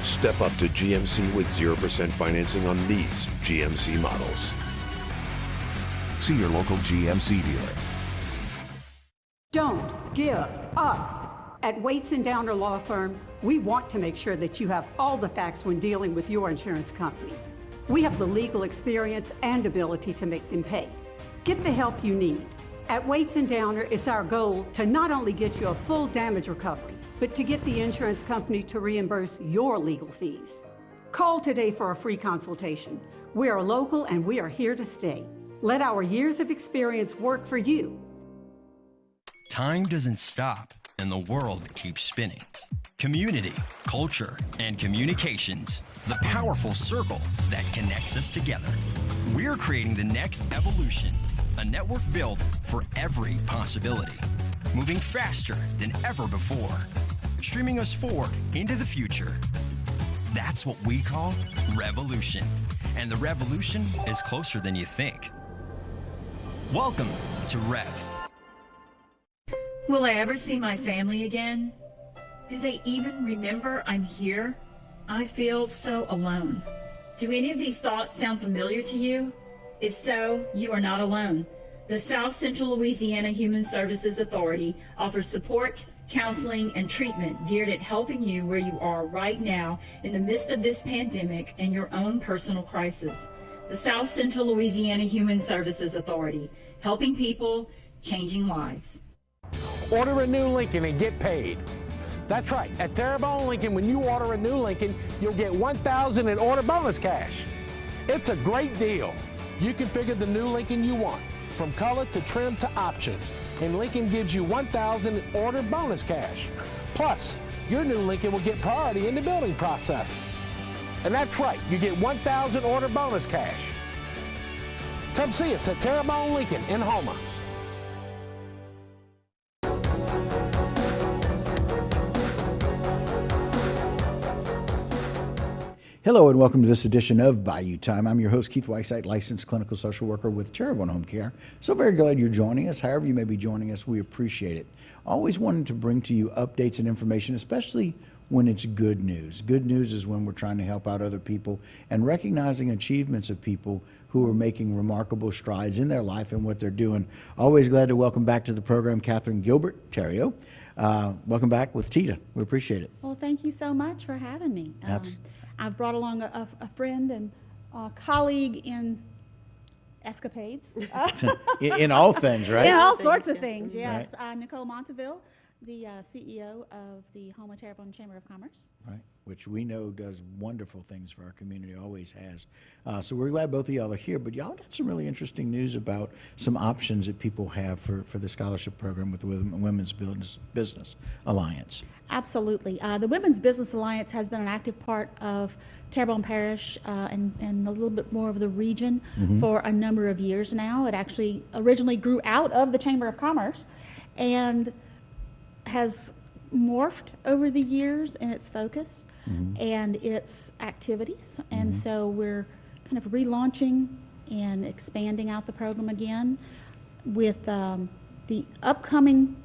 Step up to GMC with 0% financing on these GMC models. See your local GMC dealer. Don't give up. At Waits & Downer Law Firm, we want to make sure that you have all the facts when dealing with your insurance company. We have the legal experience and ability to make them pay. Get the help you need. At Waits & Downer, it's our goal to not only get you a full damage recovery, but to get the insurance company to reimburse your legal fees. Call today for a free consultation. We are local and we are here to stay. Let our years of experience work for you. Time doesn't stop, and the world keeps spinning. Community, culture, and communications, the powerful circle that connects us together. We're creating the next evolution, a network built for every possibility, moving faster than ever before, streaming us forward into the future. That's what we call revolution, and the revolution is closer than you think. Welcome to Rev. Will I ever see my family again? Do they even remember I'm here? I feel so alone. Do any of these thoughts sound familiar to you? If so, you are not alone. The South Central Louisiana Human Services Authority offers support, counseling, and treatment geared at helping you where you are right now in the midst of this pandemic and your own personal crisis. The South Central Louisiana Human Services Authority, helping people, changing lives. Order a new Lincoln and get paid. That's right. At Terrebonne Lincoln, when you order a new Lincoln, you'll get $1,000 in order bonus cash. It's a great deal. You configure the new Lincoln you want, from color to trim to options, and Lincoln gives you $1,000 in order bonus cash. Plus, your new Lincoln will get priority in the building process. And that's right, you get $1,000 order bonus cash. Come see us at Terrebonne Lincoln in Houma. Hello and welcome to this edition of Bayou Time. I'm your host, Keith Whiteside, licensed clinical social worker with Terrebonne Home Care. So very glad you're joining us. However you may be joining us, we appreciate it. Always wanted to bring to you updates and information, especially when it's good news. Good news is when we're trying to help out other people and recognizing achievements of people who are making remarkable strides in their life and what they're doing. Always glad to welcome back to the program Catherine Gilbert-Terrio. Welcome back with Tita. We appreciate it. Well, thank you so much for having me. I've brought along a friend and a colleague in escapades. in all things, right? In all sorts of things, yes. Right. Nicole Monteville, the CEO of the Houma Terrebonne Chamber of Commerce. Right, which we know does wonderful things for our community, always has. So we're glad both of y'all are here, but y'all got some really interesting news about some options that people have for the scholarship program with the Women's Business Alliance. Absolutely. The Women's Business Alliance has been an active part of Terrebonne Parish and a little bit more of the region for a number of years now. It actually originally grew out of the Chamber of Commerce and has morphed over the years in its focus and its activities. And so we're kind of relaunching and expanding out the program again with the upcoming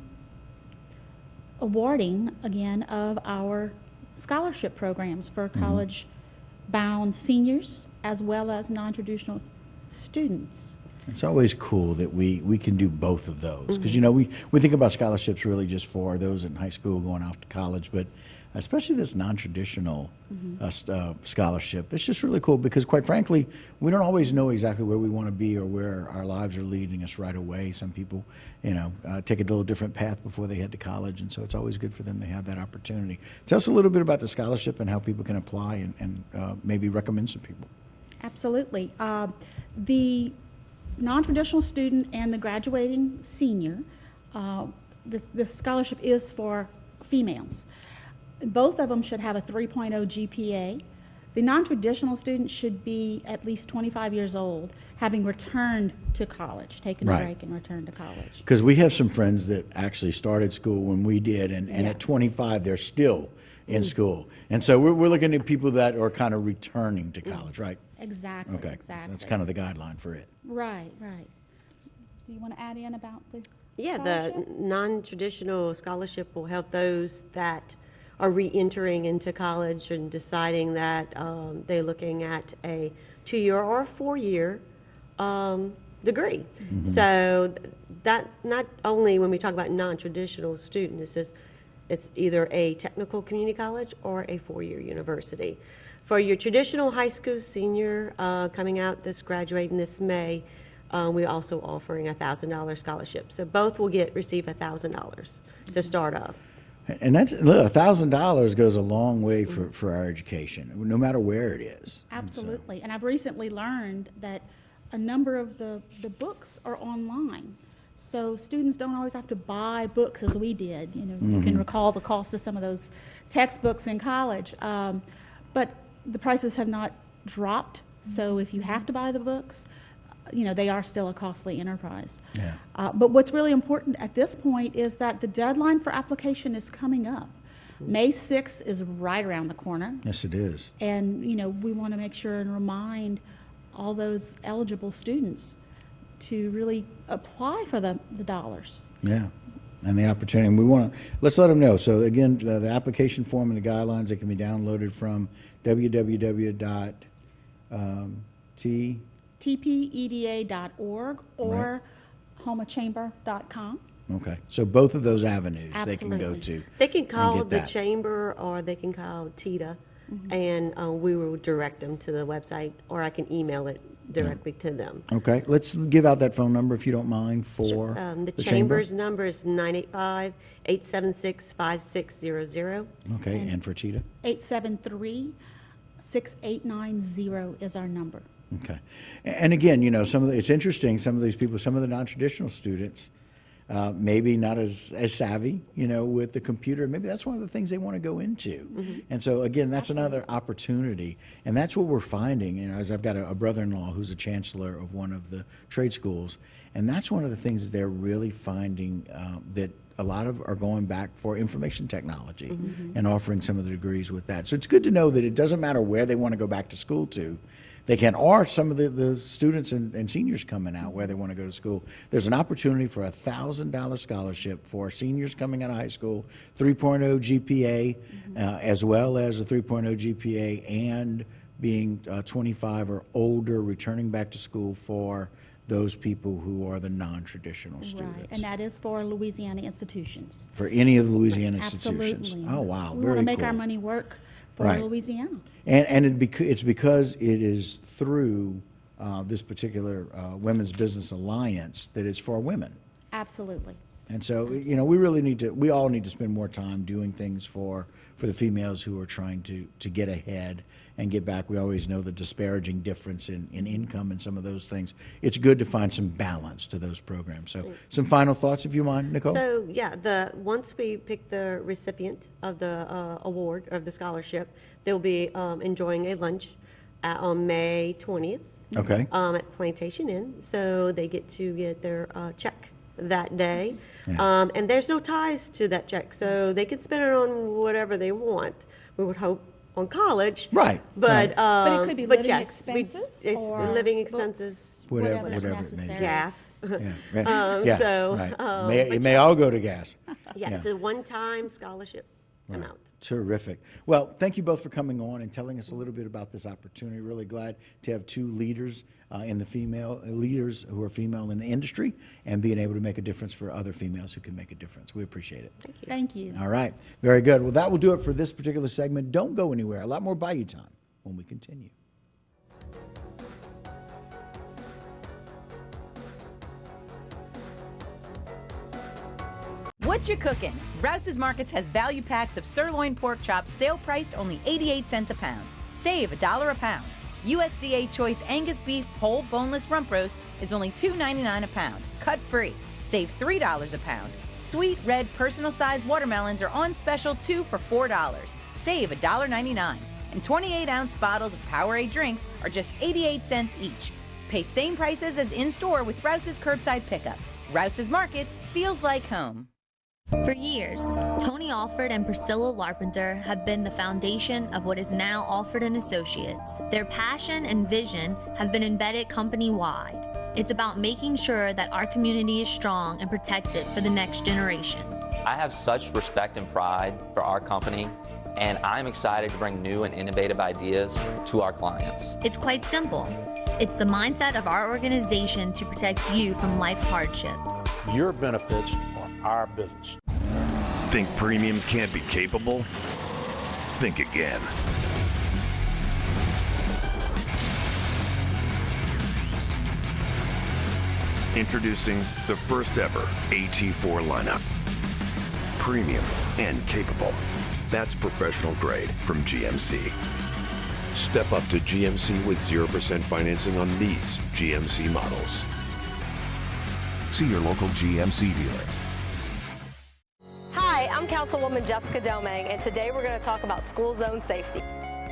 awarding again of our scholarship programs for college-bound seniors as well as non-traditional students. It's always cool that we can do both of those because, you know, we think about scholarships really just for those in high school going off to college, but especially this non-traditional scholarship. It's just really cool because, quite frankly, we don't always know exactly where we want to be or where our lives are leading us right away. Some people, you know, take a little different path before they head to college, and so it's always good for them to have that opportunity. Tell us a little bit about the scholarship and how people can apply and maybe recommend some people. Absolutely. The non-traditional student and the graduating senior, the scholarship is for females. Both of them should have a 3.0 GPA. The non-traditional student should be at least 25 years old, having returned to college, taken a break and returned to college. Because we have some friends that actually started school when we did, and at 25 they're still in school. And so we're looking at people that are kind of returning to college, right? Exactly. Okay, exactly. So that's kind of the guideline for it. Right, right. Do you want to add in about the the non-traditional scholarship will help those that are re-entering into college and deciding that they're looking at a 2-year or a 4-year degree. So that not only when we talk about non-traditional students, it's either a technical community college or a 4-year university. For your traditional high school senior coming out graduating this May, we're also offering a $1,000 scholarship. So both will receive $1,000 to start off. And that's $1,000 goes a long way for our education, no matter where it is. Absolutely. And I've recently learned that a number of the books are online. So students don't always have to buy books as we did. You know, you can recall the cost of some of those textbooks in college. But the prices have not dropped. So if you have to buy the books, you know, they are still a costly enterprise. Yeah. But what's really important at this point is that the deadline for application is coming up. May 6th is right around the corner. Yes, it is. And, you know, we want to make sure and remind all those eligible students to really apply for the dollars. Yeah, and the opportunity. And we want to, let's let them know. So again, the application form and the guidelines, they can be downloaded from tpeda.org or homachamber.com. Okay, so both of those avenues Absolutely. They can go to. They can call and get the that. chamber, or they can call TITA, and we will direct them to the website, or I can email it directly to them. Okay, let's give out that phone number if you don't mind for The the chamber. chamber's number is 985-876-5600. Okay, and for Cheetah? 873-6890 is our number. Okay, and again, you know, it's interesting. Some of these people, some of the non-traditional students, maybe not as savvy, you know, with the computer. Maybe that's one of the things they want to go into. And so again, that's another opportunity, and that's what we're finding. You know, as I've got a brother-in-law who's a chancellor of one of the trade schools, and that's one of the things that they're really finding that a lot of are going back for information technology and offering some of the degrees with that. So it's good to know that it doesn't matter where they want to go back to school to. They can, or some of the students and seniors coming out where they want to go to school. There's an opportunity for a $1,000 scholarship for seniors coming out of high school, 3.0 GPA, as well as a 3.0 GPA, and being 25 or older, returning back to school for those people who are the non-traditional students. Right, and that is for Louisiana institutions. For any of the Louisiana institutions. Absolutely. Oh, wow, We very want to make cool. our money work for Right. Louisiana. And it's because it is through this particular Women's Business Alliance that it's for women. Absolutely. And so, you know, we all need to spend more time doing things for the females who are trying to get ahead and get back. We always know the disparaging difference in income and some of those things. It's good to find some balance to those programs. So some final thoughts, if you mind, Nicole? So, yeah, once we pick the recipient of the award, of the scholarship, they'll be enjoying a lunch on May 20th. Okay. At Plantation Inn. So they get to get their check that day. Yeah. And there's no ties to that check, so they can spend it on whatever they want. We would hope on college. Right. But, But it could be but living yes, expenses it's or living books, expenses. Whatever whatever's it may be. necessary. Gas. Yeah. So, right. but It may all go to gas. Yeah, it's a one-time scholarship amount. Terrific. Well, thank you both for coming on and telling us a little bit about this opportunity. Really glad to have two leaders in the female leaders who are female in the industry and being able to make a difference for other females who can make a difference. We appreciate it. Thank you. Thank you. All right. Very good. Well, that will do it for this particular segment. Don't go anywhere. A lot more Bayou time when we continue. What you cooking? Rouse's Markets has value packs of sirloin pork chops, sale priced only 88 cents a pound. Save $1 a pound. USDA Choice Angus Beef Whole Boneless Rump Roast is only $2.99 a pound, cut free. Save $3 a pound. Sweet red personal size watermelons are on special 2 for $4. Save $1.99. And 28-ounce bottles of Powerade drinks are just 88 cents each. Pay same prices as in-store with Rouse's Curbside Pickup. Rouse's Markets feels like home. For years, Tony Alford and Priscilla Larpenter have been the foundation of what is now Alford & Associates. Their passion and vision have been embedded company-wide. It's about making sure that our community is strong and protected for the next generation. I have such respect and pride for our company, and I'm excited to bring new and innovative ideas to our clients. It's quite simple. It's the mindset of our organization to protect you from life's hardships. Your benefits are our business. Think premium can't be capable? Think again. Introducing the first ever AT4 lineup. Premium and capable. That's professional grade from GMC. Step up to GMC with 0% financing on these GMC models. See your local GMC dealer. Hi, I'm Councilwoman Jessica Delmang, and today we're going to talk about school zone safety.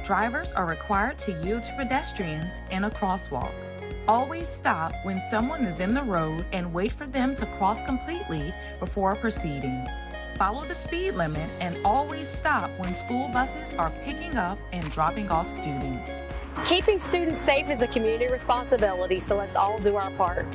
Drivers are required to yield to pedestrians in a crosswalk. Always stop when someone is in the road and wait for them to cross completely before proceeding. Follow the speed limit and always stop when school buses are picking up and dropping off students. Keeping students safe is a community responsibility, so let's all do our part.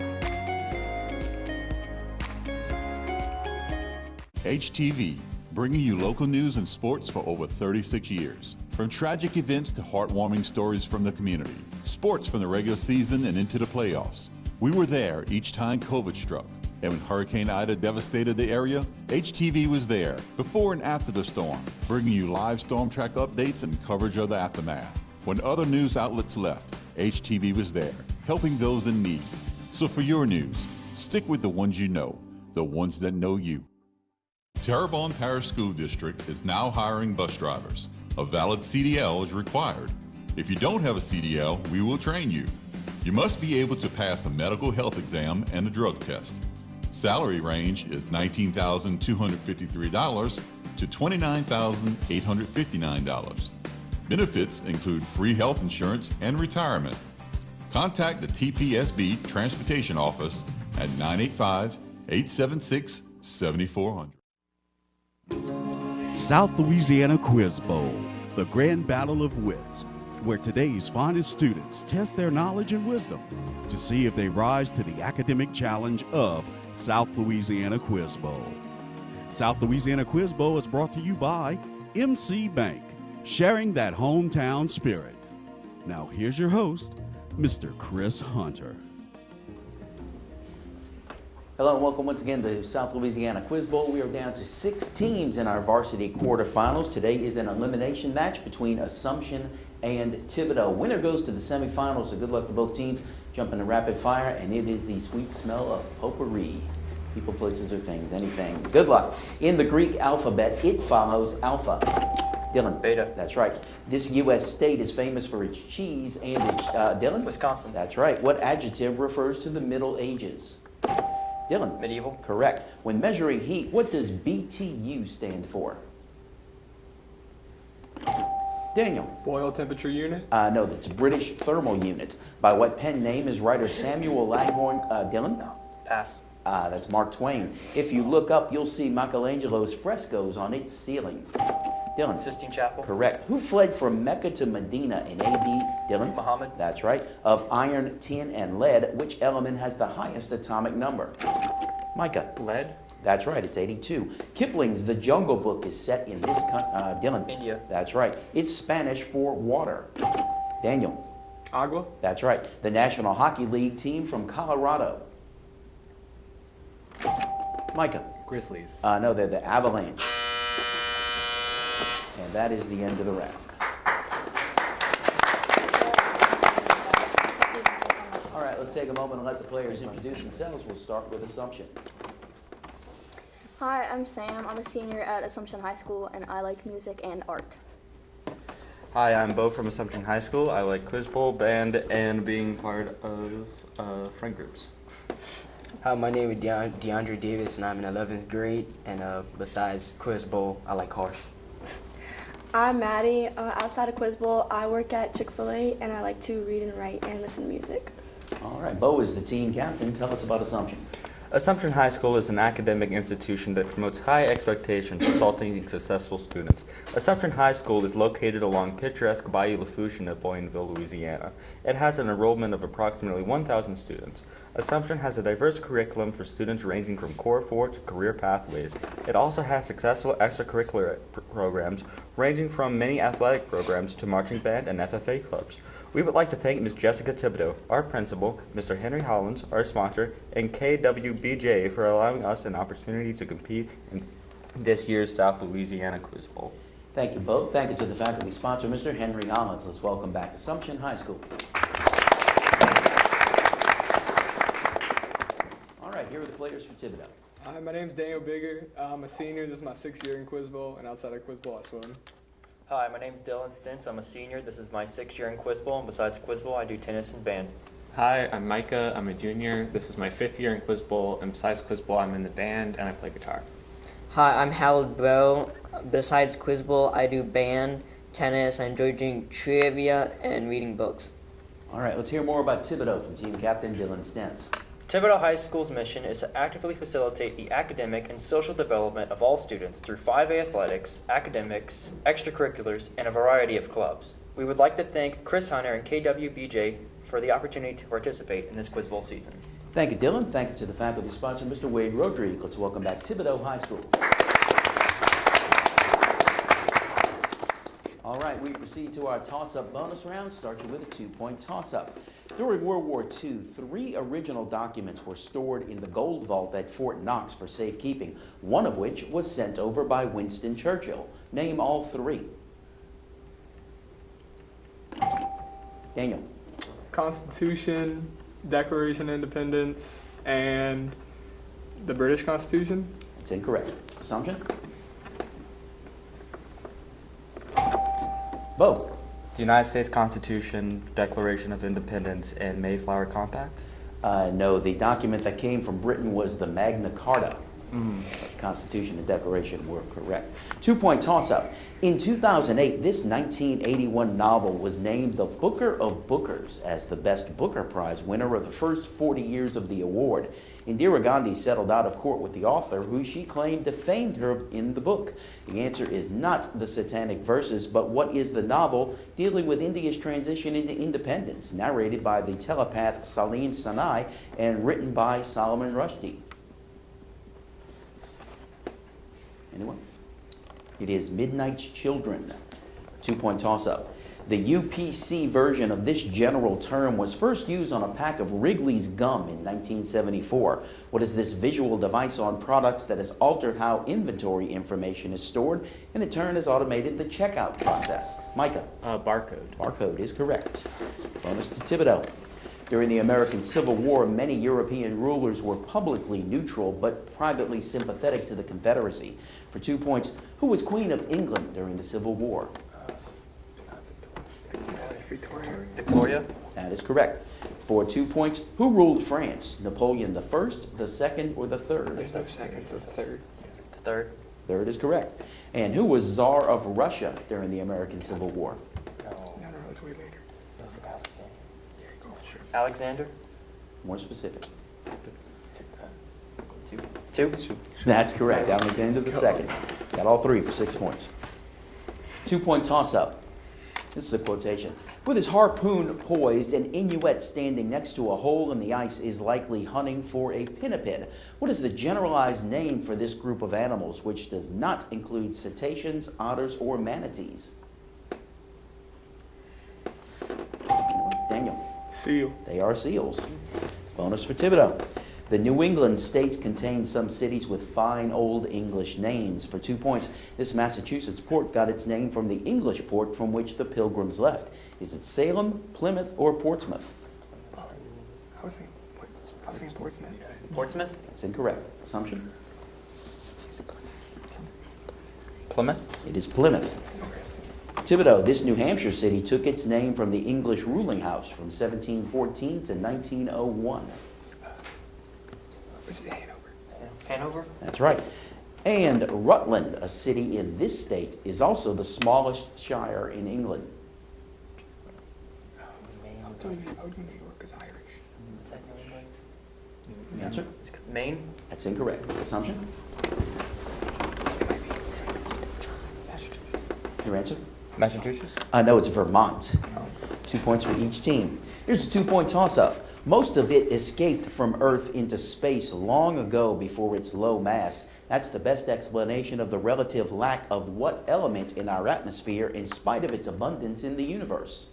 HTV, bringing you local news and sports for over 36 years. From tragic events to heartwarming stories from the community, sports from the regular season and into the playoffs. We were there each time COVID struck. And when Hurricane Ida devastated the area, HTV was there before and after the storm, bringing you live storm track updates and coverage of the aftermath. When other news outlets left, HTV was there, helping those in need. So for your news, stick with the ones you know, the ones that know you. Terrebonne Parish School District is now hiring bus drivers. A valid CDL is required. If you don't have a CDL, we will train you. You must be able to pass a medical health exam and a drug test. Salary range is $19,253 to $29,859. Benefits include free health insurance and retirement. Contact the TPSB Transportation Office at 985-876-7400. South Louisiana Quiz Bowl, the grand battle of wits, where today's finest students test their knowledge and wisdom to see if they rise to the academic challenge of South Louisiana Quiz Bowl. South Louisiana Quiz Bowl is brought to you by MC Bank, sharing that hometown spirit. Now here's your host, Mr. Chris Hunter. Hello and welcome once again to South Louisiana Quiz Bowl. We are down to 6 teams in our varsity quarterfinals. Today is an elimination match between Assumption and Thibodaux. Winner goes to the semifinals, so good luck to both teams. Jump into rapid fire, and it is the sweet smell of potpourri. People, places, or things, anything. Good luck. In the Greek alphabet, it follows alpha. Dylan. Beta. That's right. This U.S. state is famous for its cheese and its, Dylan? Wisconsin. That's right. What adjective refers to the Middle Ages? Dylan. Medieval. Correct. When measuring heat, what does BTU stand for? Daniel. Boil temperature unit. No, that's British thermal unit. By what pen name is writer Samuel Langhorne? Dylan? No. Pass. That's Mark Twain. If you look up, you'll see Michelangelo's frescoes on its ceiling. Dylan. Sistine Chapel. Correct. Who fled from Mecca to Medina in AD? Dylan. Muhammad. That's right. Of iron, tin, and lead, which element has the highest atomic number? Micah. Lead. That's right, it's 82. Kipling's The Jungle Book is set in this country. Dylan. India. That's right. It's Spanish for water. Daniel. Agua. That's right. The National Hockey League team from Colorado. Micah. Grizzlies. No, they're the Avalanche. And that is the end of the round. All right, let's take a moment and let the players introduce themselves. We'll start with Assumption. Hi, I'm Sam. I'm a senior at Assumption High School, and I like music and art. Hi, I'm Bo from Assumption High School. I like Quiz Bowl, band, and being part of friend groups. Hi, my name is DeAndre Davis, and I'm in 11th grade. And besides Quiz Bowl, I like cars. I'm Maddie. Outside of Quiz Bowl, I work at Chick-fil-A, and I like to read and write and listen to music. All right, Bo is the team captain. Tell us about Assumption. Assumption High School is an academic institution that promotes high expectations, resulting in successful students. Assumption High School is located along picturesque Bayou Lafourche in Boyenville, Louisiana. It has an enrollment of approximately 1,000 students. Assumption has a diverse curriculum for students ranging from Core 4 to career pathways. It also has successful extracurricular programs ranging from many athletic programs to marching band and FFA clubs. We would like to thank Ms. Jessica Thibodaux, our principal, Mr. Henry Hollins, our sponsor, and KWBJ for allowing us an opportunity to compete in this year's South Louisiana Quiz Bowl. Thank you both. Thank you to the faculty sponsor, Mr. Henry Hollins. Let's welcome back Assumption High School. All right, here are the players for Thibodaux. Hi, my name's Daniel Bigger. I'm a senior. This is my 6th year in Quiz Bowl, and outside of Quiz Bowl, I swim. Hi, my name's Dylan Stintz. I'm a senior. This is my 6th year in Quiz Bowl, and besides Quiz Bowl, I do tennis and band. Hi, I'm Micah. I'm a junior. This is my 5th year in Quiz Bowl, and besides Quiz Bowl, I'm in the band and I play guitar. Hi, I'm Harold Bro. Besides Quiz Bowl, I do band, tennis. I enjoy doing trivia and reading books. All right, let's hear more about Thibodaux from team captain Dylan Stentz. Thibodaux High School's mission is to actively facilitate the academic and social development of all students through 5A athletics, academics, extracurriculars, and a variety of clubs. We would like to thank Chris Hunter and KWBJ for the opportunity to participate in this Quiz Bowl season. Thank you, Dylan. Thank you to the faculty sponsor, Mr. Wade Rodrigue. Let's welcome back Thibodaux High School. All right, we proceed to our toss-up bonus round, starting with a 2-point toss-up. During World War II, 3 original documents were stored in the gold vault at Fort Knox for safekeeping, one of which was sent over by Winston Churchill. Name all 3. Daniel. Constitution, Declaration of Independence, and the British Constitution? It's incorrect. Assumption? Bo. The United States Constitution, Declaration of Independence, and Mayflower Compact? No, the document that came from Britain was the Magna Carta. Constitution and Declaration were correct. 2-point toss-up. In 2008, this 1981 novel was named the Booker of Bookers as the Best Booker Prize winner of the first 40 years of the award. Indira Gandhi settled out of court with the author, who she claimed defamed her in the book. The answer is not the Satanic Verses, but what is the novel dealing with India's transition into independence, narrated by the telepath Salim Sanai and written by Salman Rushdie? Anyone? It is Midnight's Children. 2-point toss-up. The UPC version of this general term was first used on a pack of Wrigley's gum in 1974. What is this visual device on products that has altered how inventory information is stored and in turn has automated the checkout process? Micah? Barcode. Barcode is correct. Bonus to Thibodaux. During the American Civil War, many European rulers were publicly neutral but privately sympathetic to the Confederacy. For 2 points, who was Queen of England during the Civil War? Victoria. That is correct. For 2 points, who ruled France? Napoleon the First, the Second, or the Third? There's no second, so it's third. The third. Third is correct. And who was Tsar of Russia during the American Civil War? No, it's way later. Alexander. More specific. Two. That's correct. Alexander the Second. Got all 3 for 6 points. 2-point toss-up. This is a quotation. With his harpoon poised, an Inuit standing next to a hole in the ice is likely hunting for a pinniped. What is the generalized name for this group of animals, which does not include cetaceans, otters, or manatees? Daniel. Seal. They are seals. Bonus for Thibodaux. The New England states contain some cities with fine Old English names. For 2 points, this Massachusetts port got its name from the English port from which the Pilgrims left. Is it Salem, Plymouth, or Portsmouth? I was thinking Portsmouth. Portsmouth? That's incorrect. Assumption? Plymouth? It is Plymouth. Thibodaux, this New Hampshire city took its name from the English ruling house from 1714 to 1901. Was it Hanover? Hanover? That's right. And Rutland, a city in this state, is also the smallest shire in England. I would go New York because Irish. Is that New England? Answer? Maine? That's incorrect. Assumption? Your answer? Massachusetts? No, it's Vermont. 2 points for each team. Here's a 2-point toss-up. Most of it escaped from Earth into space long ago before its low mass. That's the best explanation of the relative lack of what element in our atmosphere in spite of its abundance in the universe?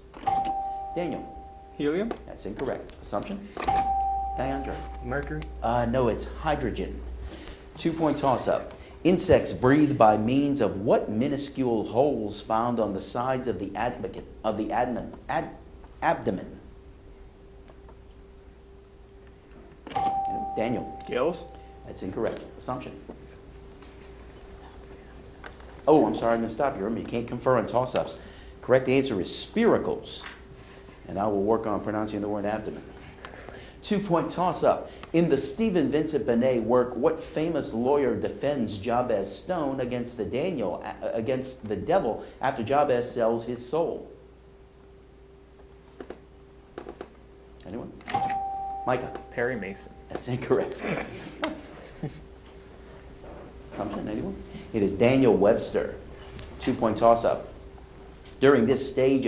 Daniel. Helium? That's incorrect. Assumption? Diandra. Mercury? No, it's hydrogen. 2-point toss-up. Insects breathe by means of what minuscule holes found on the sides of the abdomen? Daniel. Gills? That's incorrect. Assumption. Oh, I'm sorry, I'm going to stop you. Remember, you can't confer on toss-ups. Correct answer is spiracles. And I will work on pronouncing the word abdomen. 2-point toss-up. In the Stephen Vincent Benet work, what famous lawyer defends Jabez Stone against the devil after Jabez sells his soul? Anyone? Micah? Perry Mason. That's incorrect. Assumption, anyone? It is Daniel Webster. 2-point toss-up. During this stage